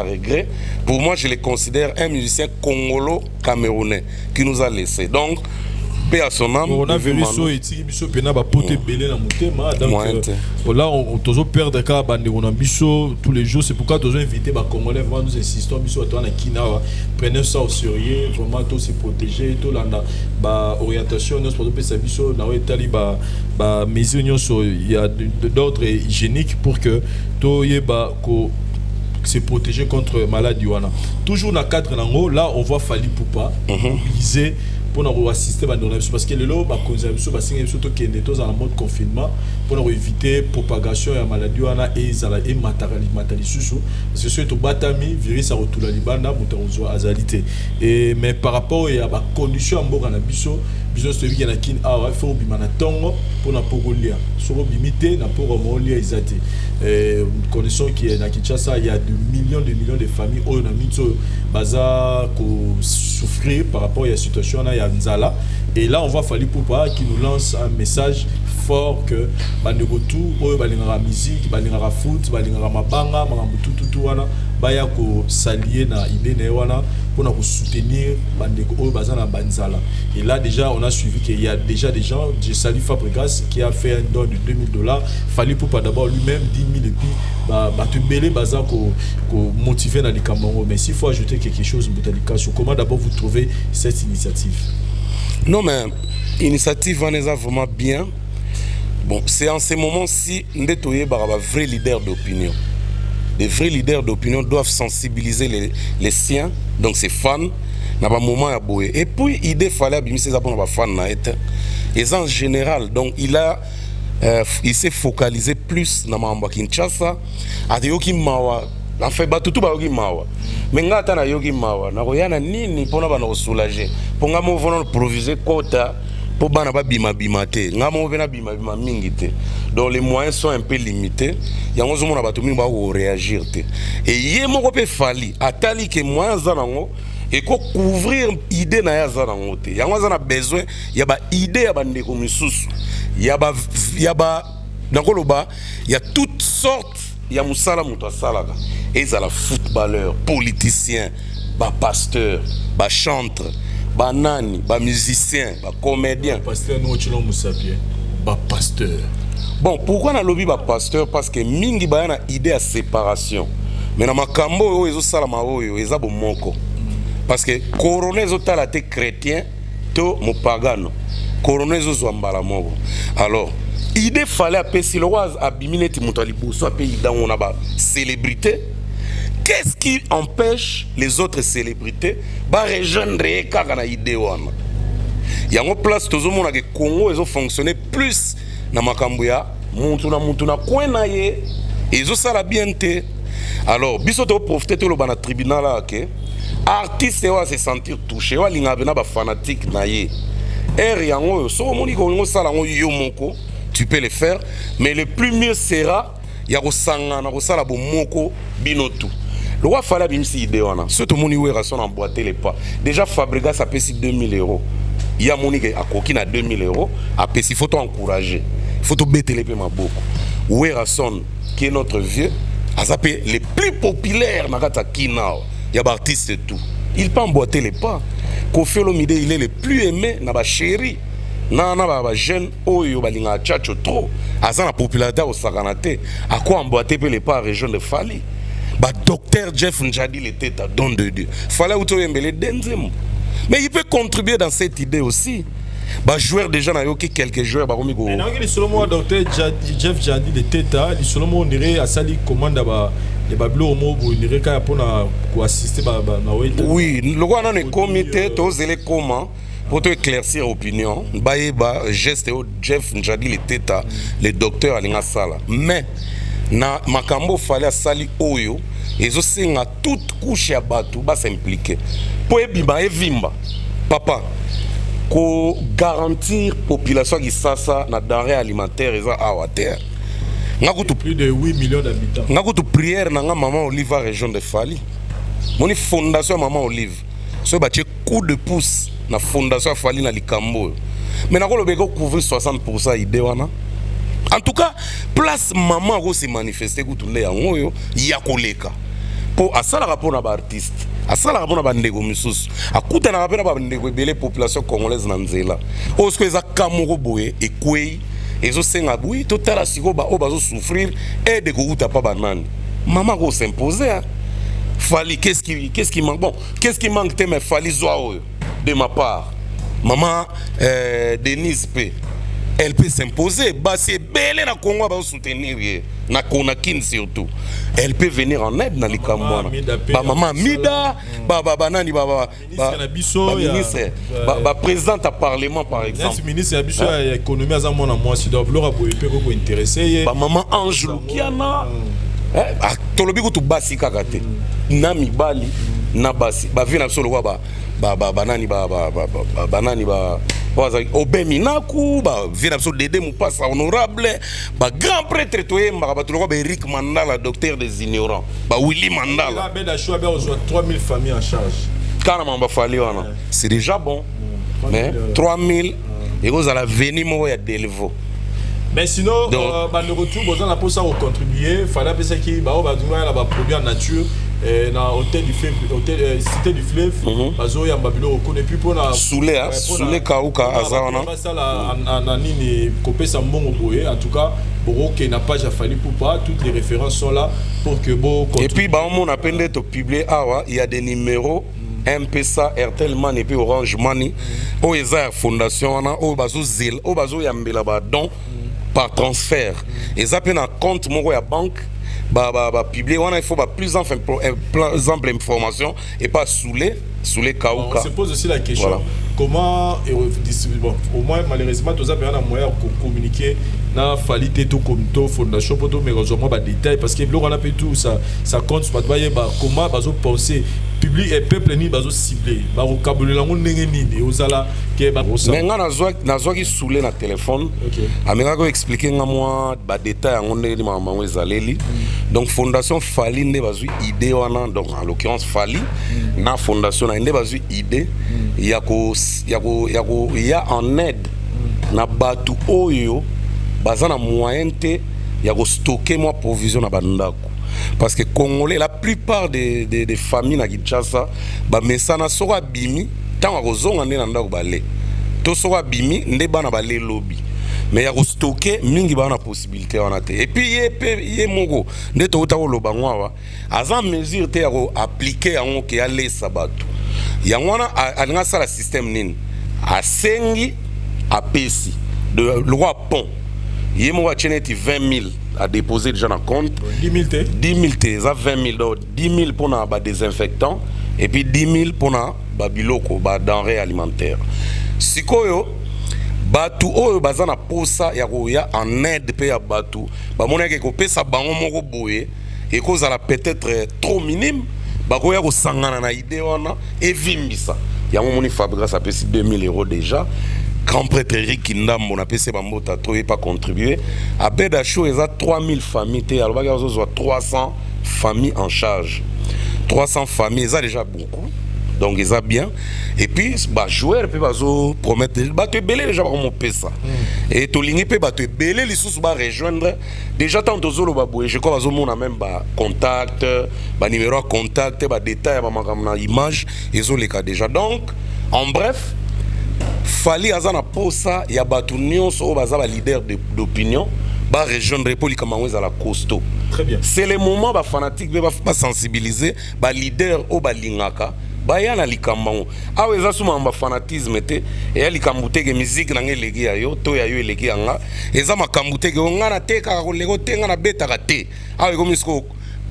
regret. Pour moi, je le considère un musicien congolo-camerounais qui nous a laissé. Donc, paix à son âme. On a vu ça et Tigibiso Pena va porter belé dans Moutema. Donc là, on doit perdre car on a biso tous les jours. C'est pourquoi nous avons invité les Congolais. Vraiment, nous insistons biso à toi na Kinawa. Prenez ça au sérieux. Vraiment, tout se protéger. Tout là, orientation. Nous pour nous biso na Italie mesures il y a d'ordre hygiénique pour que tout y se protéger contre maladie. Toujours dans le cadre là, on voit Fali Poupa mobiliser pour assister parce que le lot dans le mode confinement pour éviter propagation de la maladie et matérialité parce que c'est au batami virus à retour la libana azalité et mais par rapport à la condition en bord à la biso celui qui a kin il faut bimana tongo pour na pogolia sur limité na pour molia isate connaissons qui est na Kinshasa il y a des millions de familles au na mitso baza ko souffrir par rapport à la situation na ya nzala et là on voit Fali Poupa qui nous lance un message fort que banegotu oyo balingara musique balingara foot balingara mabanga makambo tout wana baya ko s'allier na idée na wana pour na soutenir bandeko oyo bazana banzala et là déjà on a suivi qu'il y a déjà des gens je salue Fabregas qui a fait un don de $2000 Fali Poupa d'abord lui-même 10 000 et puis te belé baza ko motiver na likambo mais s'il faut ajouter quelque chose sur comment d'abord vous trouvez cette initiative. Non mais initiative on est vraiment bien. Bon, c'est en ces moments-ci Ndetoye Baraba vrais leaders d'opinion. Les vrais leaders d'opinion doivent sensibiliser les siens, donc ses fans, dans un moment à boyer. Et puis, il fallait abîmer ses fans. Et en général, donc il s'est focalisé plus dans Mamba Kinshasa, à Yoki Mawa. En fait, tout ba Yoki Mawa. Mais ngata na Yoki Mawa, na koyana nini pona ba na soulager. Ponga mo vono proviser quota. Pour bana ba bima te ngamo vena bima mingi te donc les moyens sont un peu limités yango zo mona bato mingi ba réagir te et yé moko pe Fali atali ke moyens za nango et ko couvrir idée na ya za nango te yango za na besoin ya ba idée ya ba ndeko misusu ya ba nakoloba ya toutes sortes ya musala muto asalaka ezala footballeur politicien ba pasteur ba chanteur banani ba musicien ba comédien pasteur nous chilo musapie ba pasteur bon pourquoi na lobby ba pasteur parce que mingi ba na idée à séparation mais na makambo oyo ezo sala maoyo eza bomoko parce que corona ezo tala te chrétien to mopagano corona ezo zwambala moko alors idée fallait apesi le roi abimineti muto liboso ape idango na ba célébrité. Qu'est-ce qui empêche les autres célébrités de rejoindre la idée? Il y a une place, tout le monde que Congo ils ont fonctionné plus dans Makambouya, Moutouna, Kouena, ils ont ça bien. Alors, biso to profiter de le tribunal là, que artiste va se sentir touché, va l'ingabena ba fanatique na ye. Yango, so moni ko sala ngo yomoko, tu peux le faire, mais le plus mieux sera ya ko sangana ko sala bo moko binotu. Le roi fallait bien si idée on a. Ce tout le monde est raison emboîter les pas. Déjà Fabregas a payé 2000 €. Il y a mon à coquine à 2000 €. A payé, il faut encourager. Il faut bêter les paiements beaucoup. Werason qui est notre vieux, a sapé les plus populaires dans Kina. Il y a des artistes et tout. Il peut emboîter les pas. Kofi Olomide il est le plus aimé na ba chéri na ba jeune oyo balinga chacho trop aza na popularité au sakanate à quoi emboîter pe les pas région de Fali ba docteur Jeff Njadi le tête don de Dieu fallait auto yembele denzemo mais il peut contribuer dans cette idée aussi ba joueur déjà na yoki quelques joueurs ba komi go mais non que seulement docteur Jeff Njadi le tête il seulement on irait à sali commande ba les bablo mo bo irait ka pour assister ba na oui le roi na ne comité to zele comment pour te éclaircir opinion baeba geste au Jeff Njadi le teta le docteur alinga sala mais na makambo fallait asali oyo ezo senga toute couche ya batu ba s'impliquer pour ebima evimba papa ko garantir population qui sasa na denrée alimentaire eza awa terre ngakutu plus de 8 millions d'habitants ngakutu prière na nga maman Olive région de Fali moni fondation maman Olive so ba coup de pouce na fondation Fali na likambo mais na ko beko couvrir 60% idée wana en tout cas place maman ko se manifester ko tunde yango yo ya koleka pour asala rapport na ba artiste asala rapport na ba ndeko misusu akuta na rapport na ba ndeko belé population congolaise na nzela osko eza kamoko boye ekwei ezo senga bui totala siko ba o bazo souffrir et de ko uta pa banani maman ko s'imposer Fali qu'est-ce qui manque bon qu'est-ce qui manque te mais Fali zoa de ma part maman Denise P elle peut s'imposer bah c'est belle na Congo va soutenir na Konakin surtout elle peut venir en aide dans les Cameroun ba maman Mida ba nani ba ministre ba présidente à parlement par exemple ministre ya biso ya économie za mona moi si doit vouloir boye pe ko intéressé ba maman Ange Lukiana tolobi ko to basi kaka te na mibali na basi ba vina solo wa ba nani ba nani ba Obeminaku ba vina so Dédé Mupasa honorable ba grand prêtre toye ba to ba Eric Mandala docteur des ignorants ba Willy Mandala ben da choix ba 3000 familles en charge kana mamba fali wana c'est déjà bon mais 3000 et vous à la venir mo ya Delvo. Mais sinon, le retour, vous avez pour ça contribuer. Il fallait penser qu'il y a des produits en nature. Dans l'hôtel du fleuve, cité du fleuve, bazo ya mbabilo reconnaît plus pour la soulé kauka azana ça la nini copé sa mbongo boye en tout cas pour que n'a pas fallu pour pas toutes les références sont là pour que bon et puis bah on a peine d'être publié awa il y a des numéros M-Pesa, Airtel Money et Orange Money au eza fondation ana au bazo zil au bazo ya mbela ba don par transfert et ça peut na compte mon ya banque publier il faut plus ample information et pas saouler kauka. On se pose aussi la question comment bon, au moins malheureusement tous avez un moyen de communiquer na falité tout comme tout fondation pour tout mais heureusement ba détail parce que on a peu tout ça compte pas comment bazo penser public et peuple ni bazo ciblé ba vocabulaire lango ndenge nini ozala ke ba mais nga nazwa ki saouler na téléphone ameka ko expliquer nga moi ba détail yango ndenge maman ezaleli donc fondation Fali nde bazui idée wana donc en l'occurrence Fali na fondation na nde bazui idée ya en aide na batu oyo bazana moyen te ya ko stocker moi provision na bandako parce que congolais la plupart des familles na Kinshasa ba mesana soko bimi tant ko zonga nde na ndako balé to soko bimi nde bana balé lobby mais ya ko stocker mingi bana possibilité wana te et puis ye moko nde to ta ko lobango awa azan mesure te ya ko appliquer yango ke aller sabatu yango wana alinga sala système nini asengi apesi de le roi pont il m'a acheté 20 000 à déposer déjà dans le compte. 10 000 T. 10 000 T, ça 20 000 donc 10 000 pour les désinfectants et puis 10 000 pour les biloko, les denrées alimentaires. Si quoi batu oyo bazana posa ya en aide pe ya batu ba mona ke ko pesa bango moko boye et cause la peut-être trop minime ba ko ya ko sangana na idée wana et vimbisa ya moni fabrica ça peut 2 000 € déjà. Grand prêtre Eric Kindam, on a passé Bambota, trouvé pas contribué. À Bedachou, il y a 3000 familles. Alors, il y a 300 familles en charge. 300 familles, ça déjà beaucoup. Donc, ils ont bien. Et puis, bah, joueur, puis, bah, promettre, bah, tu es belé déjà, on peut ça. Et tu lignes, puis, bah, tu es belé, les sous, bah, rejoindre. Déjà, tant de zolo, bah, je crois, bah, on a même, bah, contact, bah, numéro de contact, bah, détail, bah, image, ils ont les cas déjà. Donc, En bref, Fali azana posa ya batu nyonso o baza ba leader d'opinion ba rejoindre poli kama weza la costaud. Très bien. C'est le moment ba fanatique ba sensibiliser ba leader o ba lingaka ba yana likambango. Awe za suma ba fanatisme te e likambu te ke musique na ngelegi ya yo to ya yo elegi yanga eza makambu te ke ngana te ka ko lego te ngana beta ka te. Awe comme isko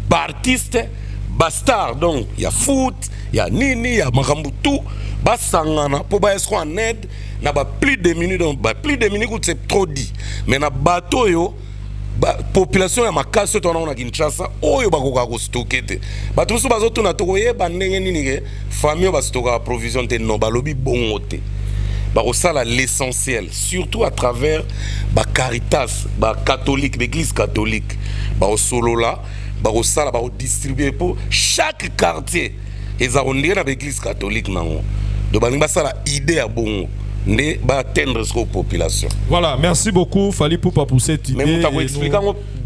ba artiste ba star donc ya foot ya nini ya makambu tout ba sangana po ba esko en aide na ba plus de minutes donc ba plus de minutes c'est trop dit mais na bato yo ba population ya makasi to na Kinshasa oyo bakoka ko stocker te bato so bazoto na to koyeba ndenge nini ke famille ba stocker provision te no balobi bongo te ba osala l'essentiel surtout à travers ba Caritas ba catholique l'église catholique ba osolola ba osala ba distribuer pour chaque quartier et ça on dirait dans l'église catholique nango de baninga sala idée à bongo ne ba atteindre cette population. Voilà, merci beaucoup Fally Ipupa pour cette idée. Mais vous expliquer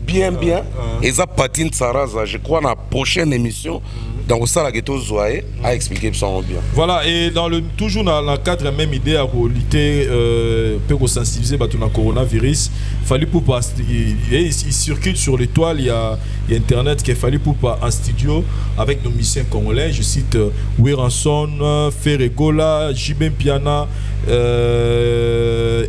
bien et ça patine Saraza, je crois dans la prochaine émission donc ça la ghetto Zoé a expliqué ça bien. Voilà, et toujours dans le cadre même idée à lutter pour sensibiliser battu le coronavirus, Fally Ipupa il circule sur l'étoile, il y a internet qui est Fally Ipupa en studio avec nos musiciens congolais, je cite Weranson, Ferregola, Jibem Piana,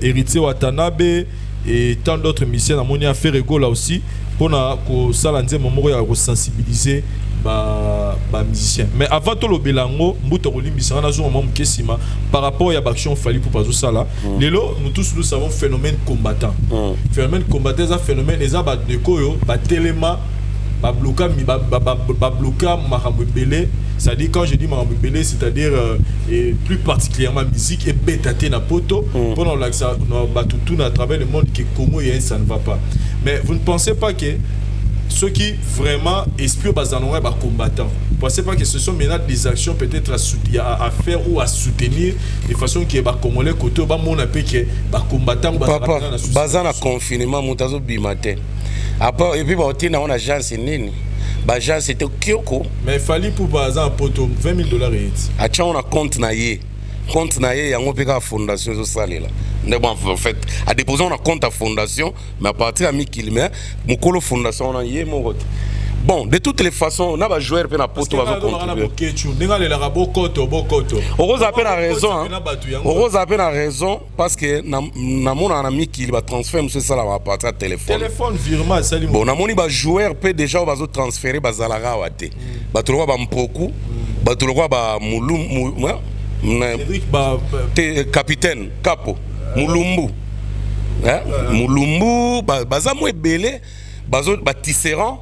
Héritier Watanabe et tant d'autres musiciens. Amoni a Ferregola aussi pour que ça l'anze moment à sensibiliser ba musicien. Mais avant tout le belango mbuto kolimbisa na zo moment kesima par rapport à l'action Fally Ipupa zo sala lelo nous tous nous savons phénomène combattant. Phénomène combattant ça phénomène les ba de koyo ba telema ba bloquer makambo belé. C'est-à-dire quand je dis makambo belé c'est-à-dire et plus particulièrement musique et bétaté na poto pendant la ça tout à travers le monde que Congo et ça ne va pas. Mais vous ne pensez pas que ceux qui vraiment espèrent bazanoa ba combattants, pensez pas que ce sont maintenant des actions peut-être à faire ou à soutenir de façon que ba congolais côté ba mon appel que ba combattants bazana confinement mutazo bimate après et puis ba otina on agence nini ba agence c'était Kyoko mais Fally pour bazan poto $20,000 et acha on a compte na ye yango peka fondation zo salela ne bon en fait à déposer on a compte à fondation mais à partir de 1000 km mukolo fondation on a yé mon route. Bon, de toutes les façons, on a pas joué pour la poto va contribuer. Heureuse à peine raison, heureuse à peine raison parce que na mon ami qui va transférer monsieur ça la partir téléphone. Téléphone virement ça lui. Bon, na moni ba joueur peut déjà va transférer ba zalaga wate. Ba tolo ba mpoku, ba tolo ba mulum capitaine capo mulumbu. Hein? Mulumbu baza mo ebele bazo ba tisserand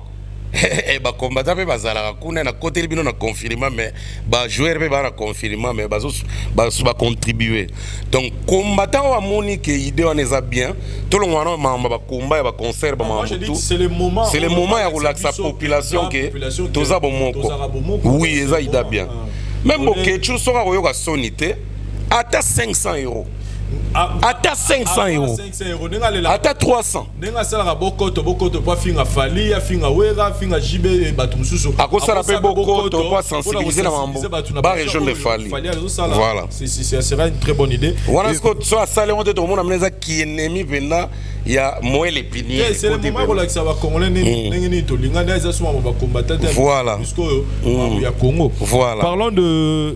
et ba combattant pe bazala kuna na côté bino na confinement mais ba joueur pe ba na confinement mais bazo ba contribuer donc combattant wa moni que idée on est bien tout le monde ba combat ba concert ba tout c'est le moment ya relaxer la population que toza bomoko oui eza ida bien même bokechu soka koyoka sonité ata 500 €. Ata 500 €. Ata 300. Nenga sala bokoto pa finga Fally ya finga wera finga jibe batu mususu. Akosa la pe bokoto pa sensibiliser na mambo. Ba région de Fally. Voilà. Ça sera une très bonne idée. Voilà ce que soit ça le monde tout le monde amena qui ennemi pena ya moelle épinière. C'est le moment pour l'accès à congolais nengeni to linga na za suma ba combattant. Voilà. Ya Congo. Voilà. Parlons de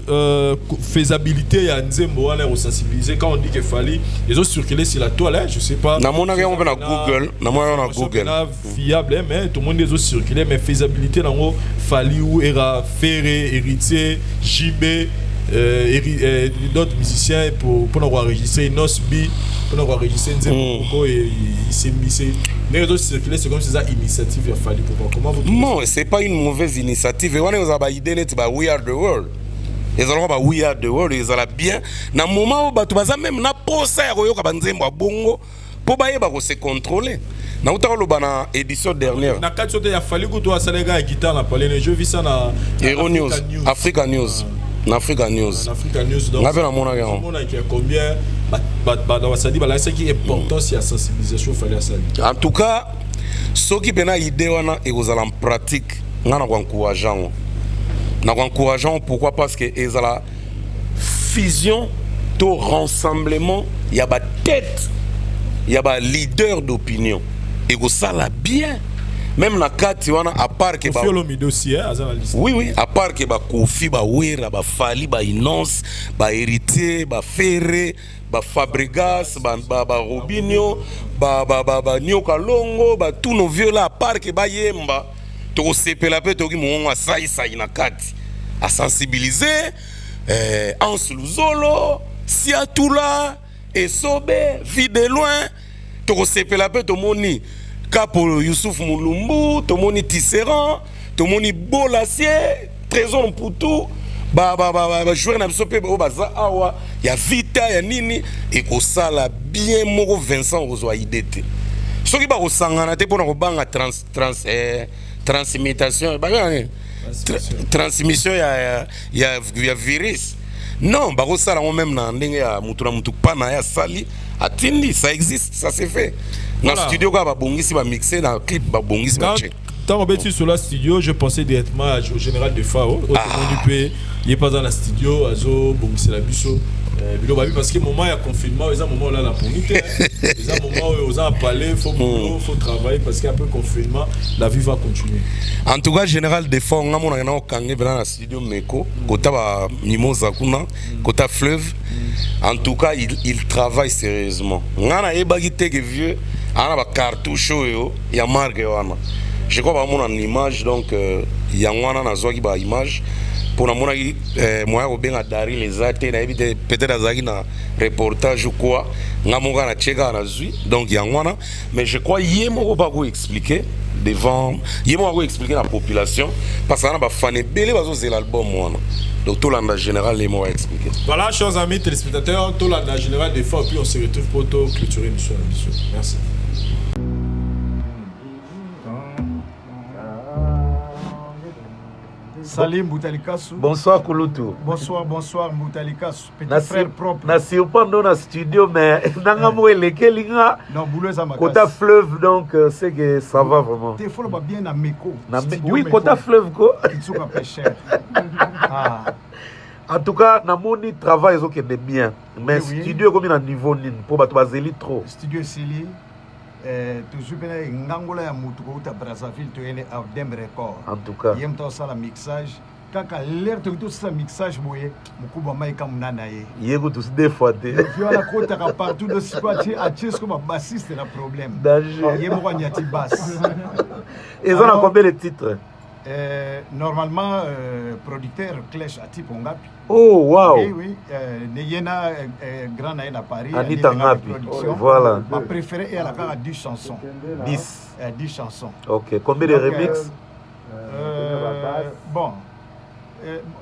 faisabilité ya nzembo wana au sensibiliser quand on dit que Fally ils ont circulé sur la toile je sais pas. Na mona on na Google, na mona na Google. Fiable mais tout le monde les a circulé mais faisabilité nango Fally ou era Ferré héritier JB d'autres musiciens pour nous enregistrer Nosby pour nous enregistrer Nzembo et il s'est mais les autres circuler c'est comme si ça initiative a Fally pour comment vous non c'est pas une mauvaise initiative et on est aux idée net ba we are the world ils ont ba we are the world ils ont bien na moment où batu baza même na posa ya koyoka banzembo bongo pour bayeba ko se contrôler na utalo na édition dernière na kati sote ya Fally ko to asalega guitare na parler je vis ça na Hero News Africa News na Africa News donc on a combien dans ça dit là c'est qui importance ya sensibilisation Fally asali en tout cas ceux qui pena idée wana et aux en pratique ngana ko encourageant na ko encourageant pourquoi parce que ezala fusion to rassemblement il y a ba tête il y a ba leader d'opinion et que ça la bien même na kati wana à part que ba oui à part que ba Kofi ba Wera ba Fali ba Inonce ba Héritier ba Ferré ba Fabregas ba Robinho ba Nio Kalongo ba tous nos vieux là à part que ba Yemba to sepela pe to ki mo sa na kati à sensibiliser Ans Luzolo Siatula Esobe vie de loin to sepela pe to moni Capo Youssouf Moulumbu, Tomoni Tisserand, Tomoni Bolassier, Trésor Mpoutou, joueur na bisope o baza awa, ya Vita ya nini et ko sala bien moko Vincent ozwa idete. Soki ba ko sangana te pona ko banga transmission, transmission ya virus. Non, ba ko sala même na ndenge ya mutu na mutu pana ya sali atindi, ça existe, ça s'est fait. Dans le studio, quand on va mixer dans le clip, on va mixer. Quand on est sur le studio, je pensais directement au général de FAO. Il n'est pas dans le studio, c'est la biso. Parce que moment il y a confinement, il y a un moment là la pomite, il y a un moment où on a parlé, il faut travailler parce qu'il y a un peu de confinement, la vie va continuer. En tout cas, général de FAO, on a dans le studio Meko, côté Mimosa Kuna, côté Fleuve. En tout cas, il travaille sérieusement. On a des vieux. On a des cartouches, il y a marque. Je crois qu'il y a une image, donc il y a une image. Pour moi, il y a les arts, peut-être un reportage ou quoi. Donc il y a une. Mais je crois qu'il y a un expliquer devant. Il y a un expliquer la population. Parce qu'il y a des fans de l'album. Donc tout le général les mots à expliquer. Voilà, chers amis téléspectateurs, tout le général des fois, puis on se retrouve pour clôturer l'émission. Merci. Salim Moutalikasu. Bonsoir Kouloutou. Bonsoir Moutalikasu. Petit frère propre. Na surprendre dans le studio, mais nanga mouele kelinga. Non, bouleuse à ma Côté fleuve, donc c'est que ça va vraiment. T'es faut le bien à Meko. Oui, côté fleuve quoi. Kitsuka pêcheur. En tout cas, namoni travail qui est bien. Mais oui. Studio comme un niveau nin pour battre bazeli trop. Studio Sili. Toujours bien Ngangola ya Mutuko ta Brazzaville to ene à Dem Record. En tout cas. Yem to ça la mixage. Kaka l'air to tout ça mixage boye mukuba maika munana ye. Yego tous des fois te. Viola kota ka partout de squati a tis comme bassiste la problème. Danger. Yem ko nyati basse. Et ça a combien de titres? Normalement producteur Clash à type Ngapi. Oh wow. Oui, Neyena grand naïna à Paris. Anita Ngapi. Voilà. Ma préférée est à la part à 10 chansons. 10. 10 chansons. Ok. Combien de remix? Bon.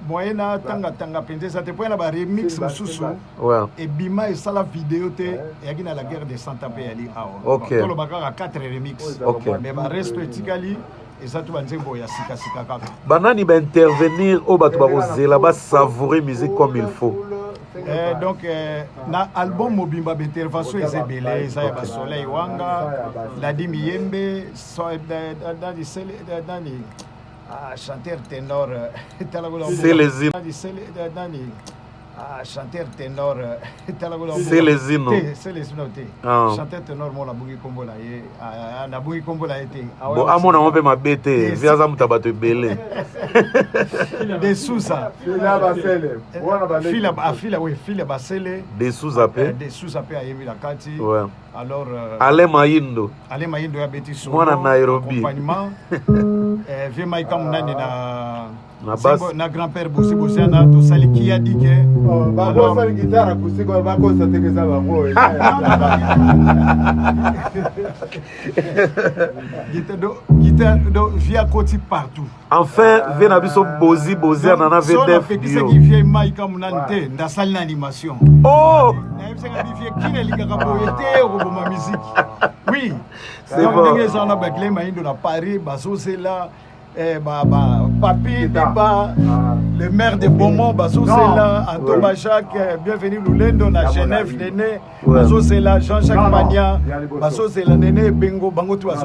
Moyena tanga pensé ça te point là remix mususu. Ouais. Et Bima et ça la vidéo te et à la guerre de Santa Fe ali ah. Ok. Tout le bagage à 4 remix. Ok. Mais ba reste etikali et ça tout va dire bon ya sika kaka. Banani va intervenir au batu bazela ba savourer musique comme il faut. Donc na album Mobimba intervention ezebele ça ya ba Soleil Wanga, Ladi Miyembe, dans chanteur ténor c'est les hymnes. Chanteur ténor c'est les hymnes. C'est les hymnes. Chanteur ténor mo la bungi kombo la ye na bungi kombo la été. Bon amona on peut m'abêter via za mutabato belé. Des sous ça. Fila basele. Fila basele. Des sous appel. Des sous appel à Yemi la Kati. Ouais. Alors Ale Mayindo ya beti so. Mwana Nairobi. Accompagnement. Vieux Maïka Mounani na grand-père Bosiana, tout ça qui a dit que. Alors, la guitare acoustique, on va constater que ça va beau. Guitare via côté partout. Enfin, Venabiso Bozi Anana Vedef. C'est ce qui vient Maïka Mounani dans sa animation. Oh! Oui, c'est bon. Paris, Papi, le maire de Beaumont, Antoine Jacques, bienvenue Lulendo, na Genève, Néné, Jean-Jacques Magna, Néné, Bengo, Bangotou, donc,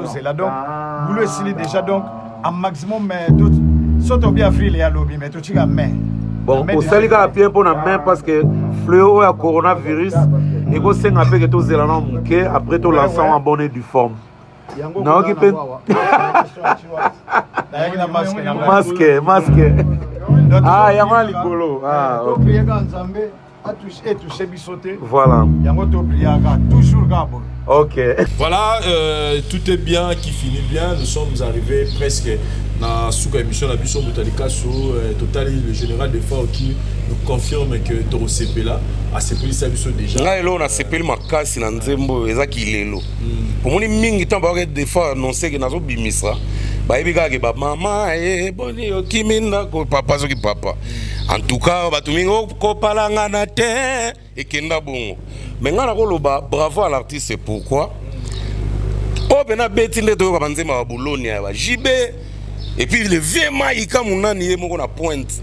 vous le déjà, donc, un maximum, mais tout, sauf bien fri, les lobby, mais tout, mais. Bon, au salika bien pour la main parce que fléau à coronavirus et go senga pe que to zelana muke après to lancer en bonne du forme. Non qui peut masque. Ah, yango likolo. Ah, OK. Voilà. Ok. Voilà, tout est bien, qui finit bien. Nous sommes arrivés presque dans la émission de la Bisson Botalika sur Total, le général de FAO qui nous confirme que Toro Sepela a CPL Sabiso déjà. Là, on a CPL Makasi dans Nzembo, et ça qui est là. Pour moi, mingi temps ba des fois annoncer que nazo bimisa. Ba ebiga ke ba maman boni okiminda ko papa zo ki papa. En tout cas, ba tumingo ko palanga na te et kenda bongo. Mais ngana ko loba bravo à l'artiste, c'est pourquoi oh bena betinde to ka banzema ba Boulogne ba JB et puis le vieux maïka munani ye moko na pointe.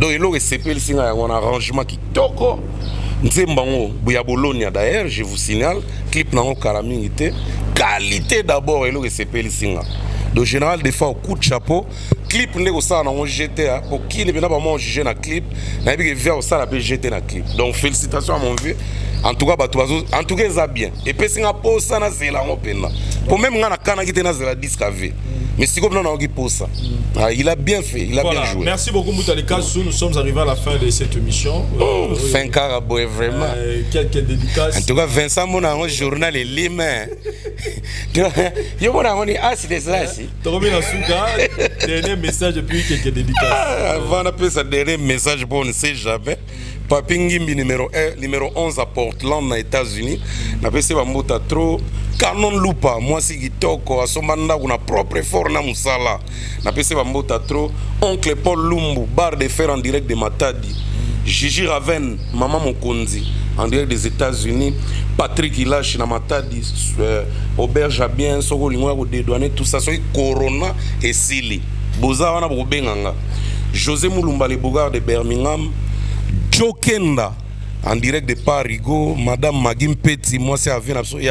Donc il aurait CPL singa un arrangement qui toko. Nzembango Bouya Boulogne d'ailleurs, je vous signale, clip nango kalamingité, qualité d'abord il aurait CPL singa. Le général des fois au coup de chapeau, clip n'est ça dans GTA pour qui n'est pas vraiment jugé dans clip, n'a pas vu ça la GT dans clip. Donc félicitations à mon vieux. En tout cas, en tout cas, ça bien. Et puis Singapour ça na zela ngopena. Pour même ngana kana qui na zela disque AV. Mais si comme non on pour ça. Il a bien fait, il a bien joué. Merci beaucoup Moutalika. Nous sommes arrivés à la fin de cette émission. Fin carabo vraiment. Quelques dédicaces. En tout cas, Vincent mon un journal est limain. Yo mon on dit ah c'est ça si. Toromé na souka, dernier message depuis quelques dédicaces. Avant d'appeler ça dernier message bon on ne sait jamais. Papingimbi numéro 11 à Portland, aux États-Unis. Na pese ba mbota trop. Canon Lupa, moi si Gitoko, à Somanda, on a propre effort na Moussala. Na pese ba mbota trop. Oncle Paul Lumbu, barre de fer en direct de Matadi. Gigi Raven, Maman Mokonzi, en direct des États-Unis. Patrick Ilash, na Matadi. Auberge à bien, Soko Lingwa, dédouané, tout ça. C'est Corona et Sili. Boza, on a Bobenganga. José Moulumba, les Bogards de Birmingham. Jokenda en direct de Parigo, Madame Magim Petit, moi c'est Avien, il y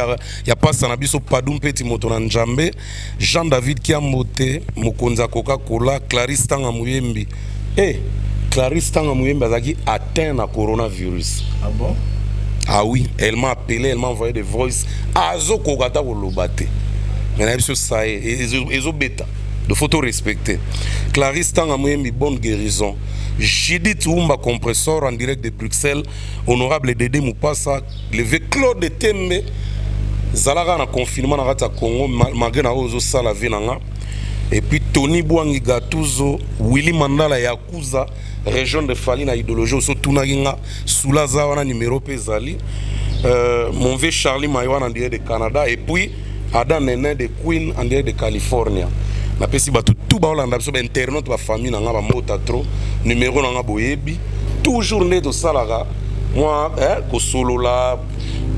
a pas Sanabiso Padoum Petit Motonan Njambe, Jean-David Kiamote, Mokonza Coca-Cola, Clarisse Tanga Mouyembi. Clarisse Tanga Mouyembi a atteint le coronavirus. Ah bon? Ah oui, elle m'a appelé, elle m'a envoyé des voices. Azo Kogata Wolobate. Mais ça y est, ils ont bêta. De photos respectées. Clarisse Tanga Mouyembi, bonne guérison. Judith Oumba Compressor en direct de Bruxelles, honorable Dédé Moupassa, levé Claude Tembe, Zalaga na confinement na Congo, malgré na ozo sala venanga, et puis Tony Bouangi Gattuso, Willy Mandala Yakuza, région de Fali na idéologie, so Tunaginga, Soulaza wana numéro pesali, mon vieux Charlie Mayoan en direct de Canada, et puis Adam Nene de Queen en direct de Californie. Na pesi ba tout ba olanda so internet ba famille na nga ba mota trop numéro na nga boyebi toujours né to salaga moi ko solo la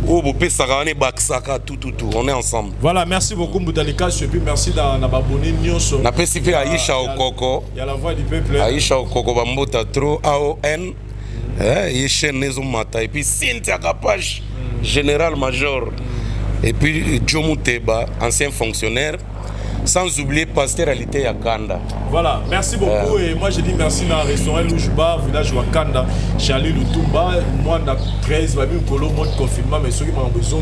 o bo pesa ka ne baksaka tout on est ensemble. Voilà, merci beaucoup Moutalika, et puis merci na babonné nyonso. Na pesi pe Aisha Okoko. Il y a la voix du peuple. Aisha Okoko ba mota trop AON. Et chaîne nezo mata et puis Cynthia Kapache général major et puis Jomu Teba ancien fonctionnaire. Sans oublier Pasteur Alité Yakanda. Voilà, merci beaucoup. Et moi je dis merci dans le restaurant Louchba, village Wakanda, Charlie Lutumba, moi dans 13, je vais colo mode confinement, mais ceux qui m'ont besoin,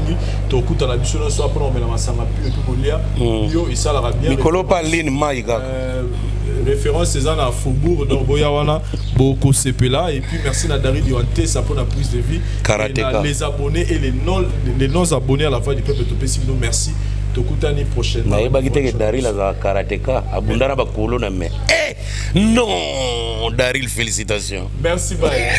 tu écoutes à la mission, soit pour nous mettre ensemble et tout pour lire. Yo, et ça la bien. Nicolo Paline Maïga. Référence Cézanne à Faubourg, donc Boyawana, Boko Sepela, et puis merci à Dari Diwanté, ça pour la prise de vie. Karateka. Les abonnés et les non-abonnés à la voix du peuple de merci. Tokutani prochainement. Na yeba kiteke Daril za karateka abundana ba kolona mais non Daril félicitations. Merci bye.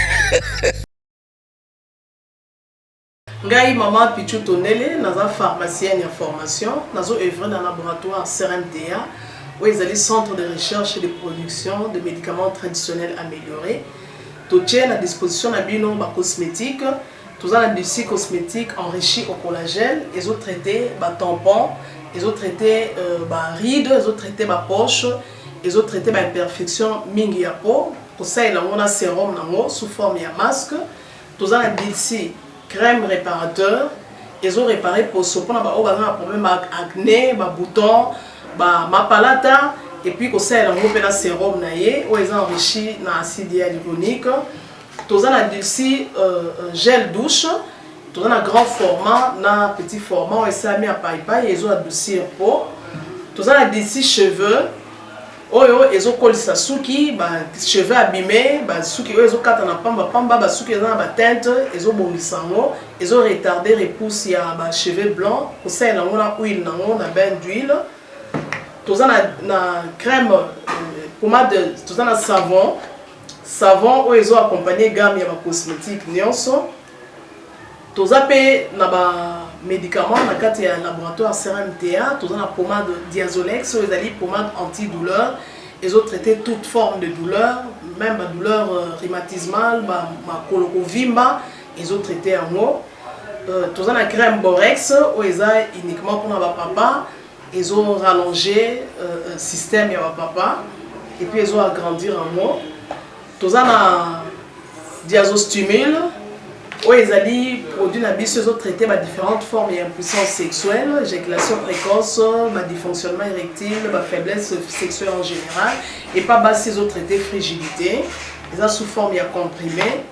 Ngai maman Pichu Tonele naza pharmacienne en formation nazo œuvrer dans laboratoire CRMTA où ils allaient centre de recherche et de production de médicaments traditionnels améliorés. Tout tient à disposition de bino ba cosmétique. Tous les industries cosmétiques enrichies au collagène, ils ont traité tampons, ils ont traité rides, ils ont traité poche, ils ont traité imperfection mingi ya peau. Pour ça, il y a un sérum sous forme de masque. Tous les industries crème réparateur, ils ont réparé pour ce problème d'acné, boutons, mapalata. et puis qu'on sait un sérum naïe où ils ont enrichi dans acide hyaluronique. Tous on a aussi gel douche, tous on a grand format, na petit format, et ça mis à paille ils ont adouci un peu. Tous on a d'ici cheveux, ils ont collé sa souki, cheveux abîmés, souki ils ont quatre en pamba, souki ils ont la teinte, ils ont bon sango, ils ont retardé repousse il y a cheveux blancs, on sait na on huile na on a bain d'huile. Tous on a crème pommade, tous on a savon où ils ont accompagné gamme ya cosmétique nyonso. Tous on na médicaments dans le cadre du laboratoire CRMTA, tous on a pommade Diazolex, où ils ont pommade antidouleur. Ils ont traité toute forme de douleur, même la douleur rhumatismale, ma colorovimba, ils ont traité en haut. Tous on a crème Borex, où ils ont uniquement pour notre papa. Ils ont rallongé le système de papa et puis ils ont agrandi en haut. Tous on a diazostimule où ils ont produit la bise, ils ont traité différentes formes d'impuissance sexuelle, éjaculation précoce, dysfonctionnement érectile, faiblesse sexuelle en général et pas basse ils ont traité frigidité. Ils ont sous forme de comprimé.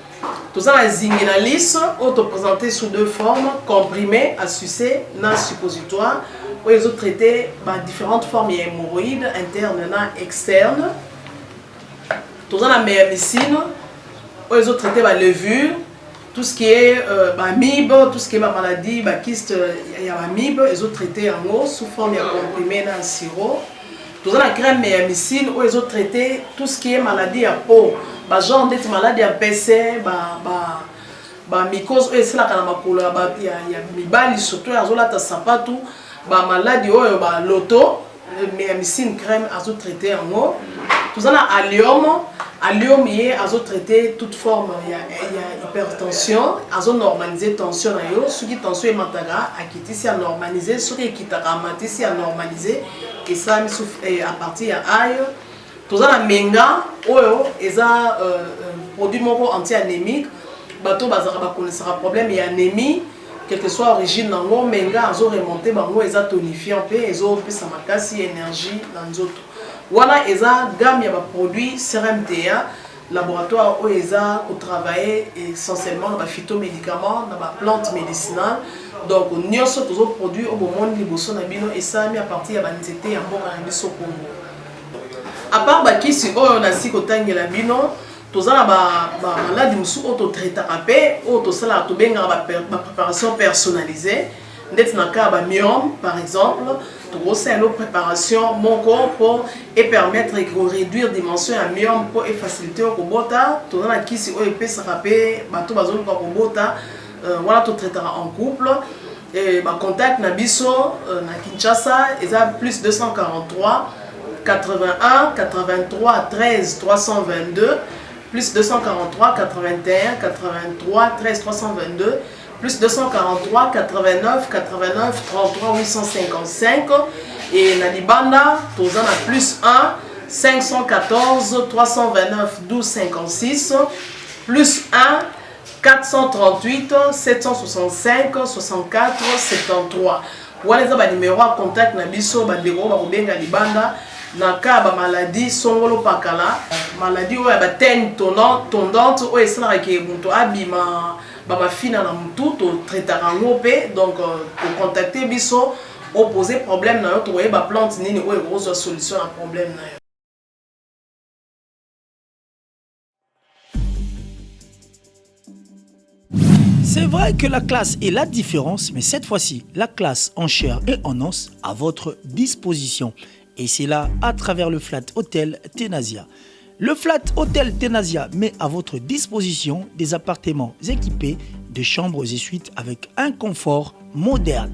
Tous on a zinguinalis, auto-présenté sous deux formes, comprimé à sucer, non suppositoire. Où ils ont traité différentes formes d'hémorroïdes internes et externes. Tous on a méamycine, où ils ont traité la levure, tout ce qui est amibe, tout ce qui est maladie, kyste, il y a amibe, ils ont traité en eau sous forme de comprimé dans le sirop. Tous on a crème méamycine, où ils ont traité tout ce qui est maladie à peau, genre d'être maladie à PC, mycose, c'est là qu'il y a mibali surtout, il y a sapatou. Maladie l'auto, méamycine crème azo traité en eau. Tout on a allium y est azo traité toute forme, il y a hypertension, azo normaliser tension na yo, ce qui tension est mataga, à quitter si à normaliser, ce qui quitte à mater si à normaliser, et ça à partir à aïe. Tout on a menga, ils a produit moko anti-anémique, bateau bazara connaissera problème et anémie. Quelle que soit l'origine, mais ils ont remonté, ils ont tonifié, ils ont fait sa makasi énergie dans les autres. Voilà, ils ont gamme de produits CRMTA, laboratoire où ils ont travaillé essentiellement dans les phytomédicaments, dans les plantes médicinales. Donc, nous avons tous les produits au moment de et ça mis à partir de l'anxiété et de Congo. À part qui si on a si côté la bino. Tous on a maladie musu auto traité rapé auto sala to benga préparation personnalisée d'être dans cas myome par exemple to c'est une préparation mon corps pour et permettre de réduire dimension à myome pour et faciliter au bota to on a qui si on peut se rapé bato bazolo ko bota voilà to traiter en couple et contact na biso na Kinshasa et ça plus 243 81 83 13 322 plus 243 81 83 13 322 plus 243 89 89 33 855 et na libanda tous on a plus 1 514 329 12 56 plus 1 438 765 64 73 voilà ça numéro à contact na biso ba deko ba kobenga libanda na cas ba maladie songolo pakala maladie oya ba teigne tondante oya esala ke mutu abima ba mafina na mutu to traitera ngope donc pour contacter biso opposer problème na yo to oya ba plante nini oya ko solution à problème na yo. C'est vrai que la classe est la différence, mais cette fois-ci, la classe en chair et en os à votre disposition. Et c'est là à travers le Flat Hotel Tenasia. Le Flat Hotel Tenasia met à votre disposition des appartements équipés de chambres et suites avec un confort moderne.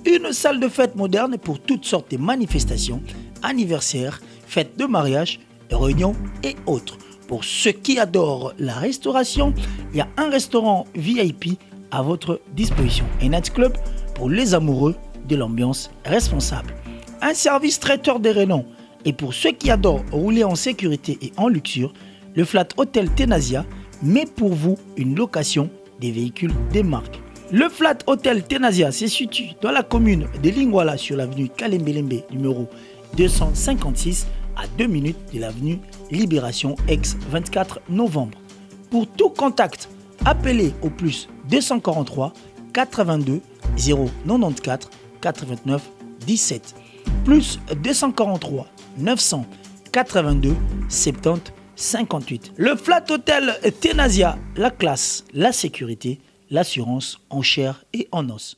Une salle de fête moderne pour toutes sortes de manifestations, anniversaires, fêtes de mariage, réunions et autres. Pour ceux qui adorent la restauration, il y a un restaurant VIP à votre disposition. Un nightclub pour les amoureux de l'ambiance responsable. Un service traiteur de renom. Et pour ceux qui adorent rouler en sécurité et en luxure, le Flat Hotel Tenasia met pour vous une location des véhicules des marques. Le Flat Hotel Tenasia se situe dans la commune de Lingwala sur l'avenue Kalembelembe numéro 256 à 2 minutes de l'avenue Libération ex 24 novembre. Pour tout contact, appelez au plus 243 82 094 89 17 plus 243 982 70 58. Le Flat Hotel Tenasia, la classe, la sécurité, l'assurance en chair et en os.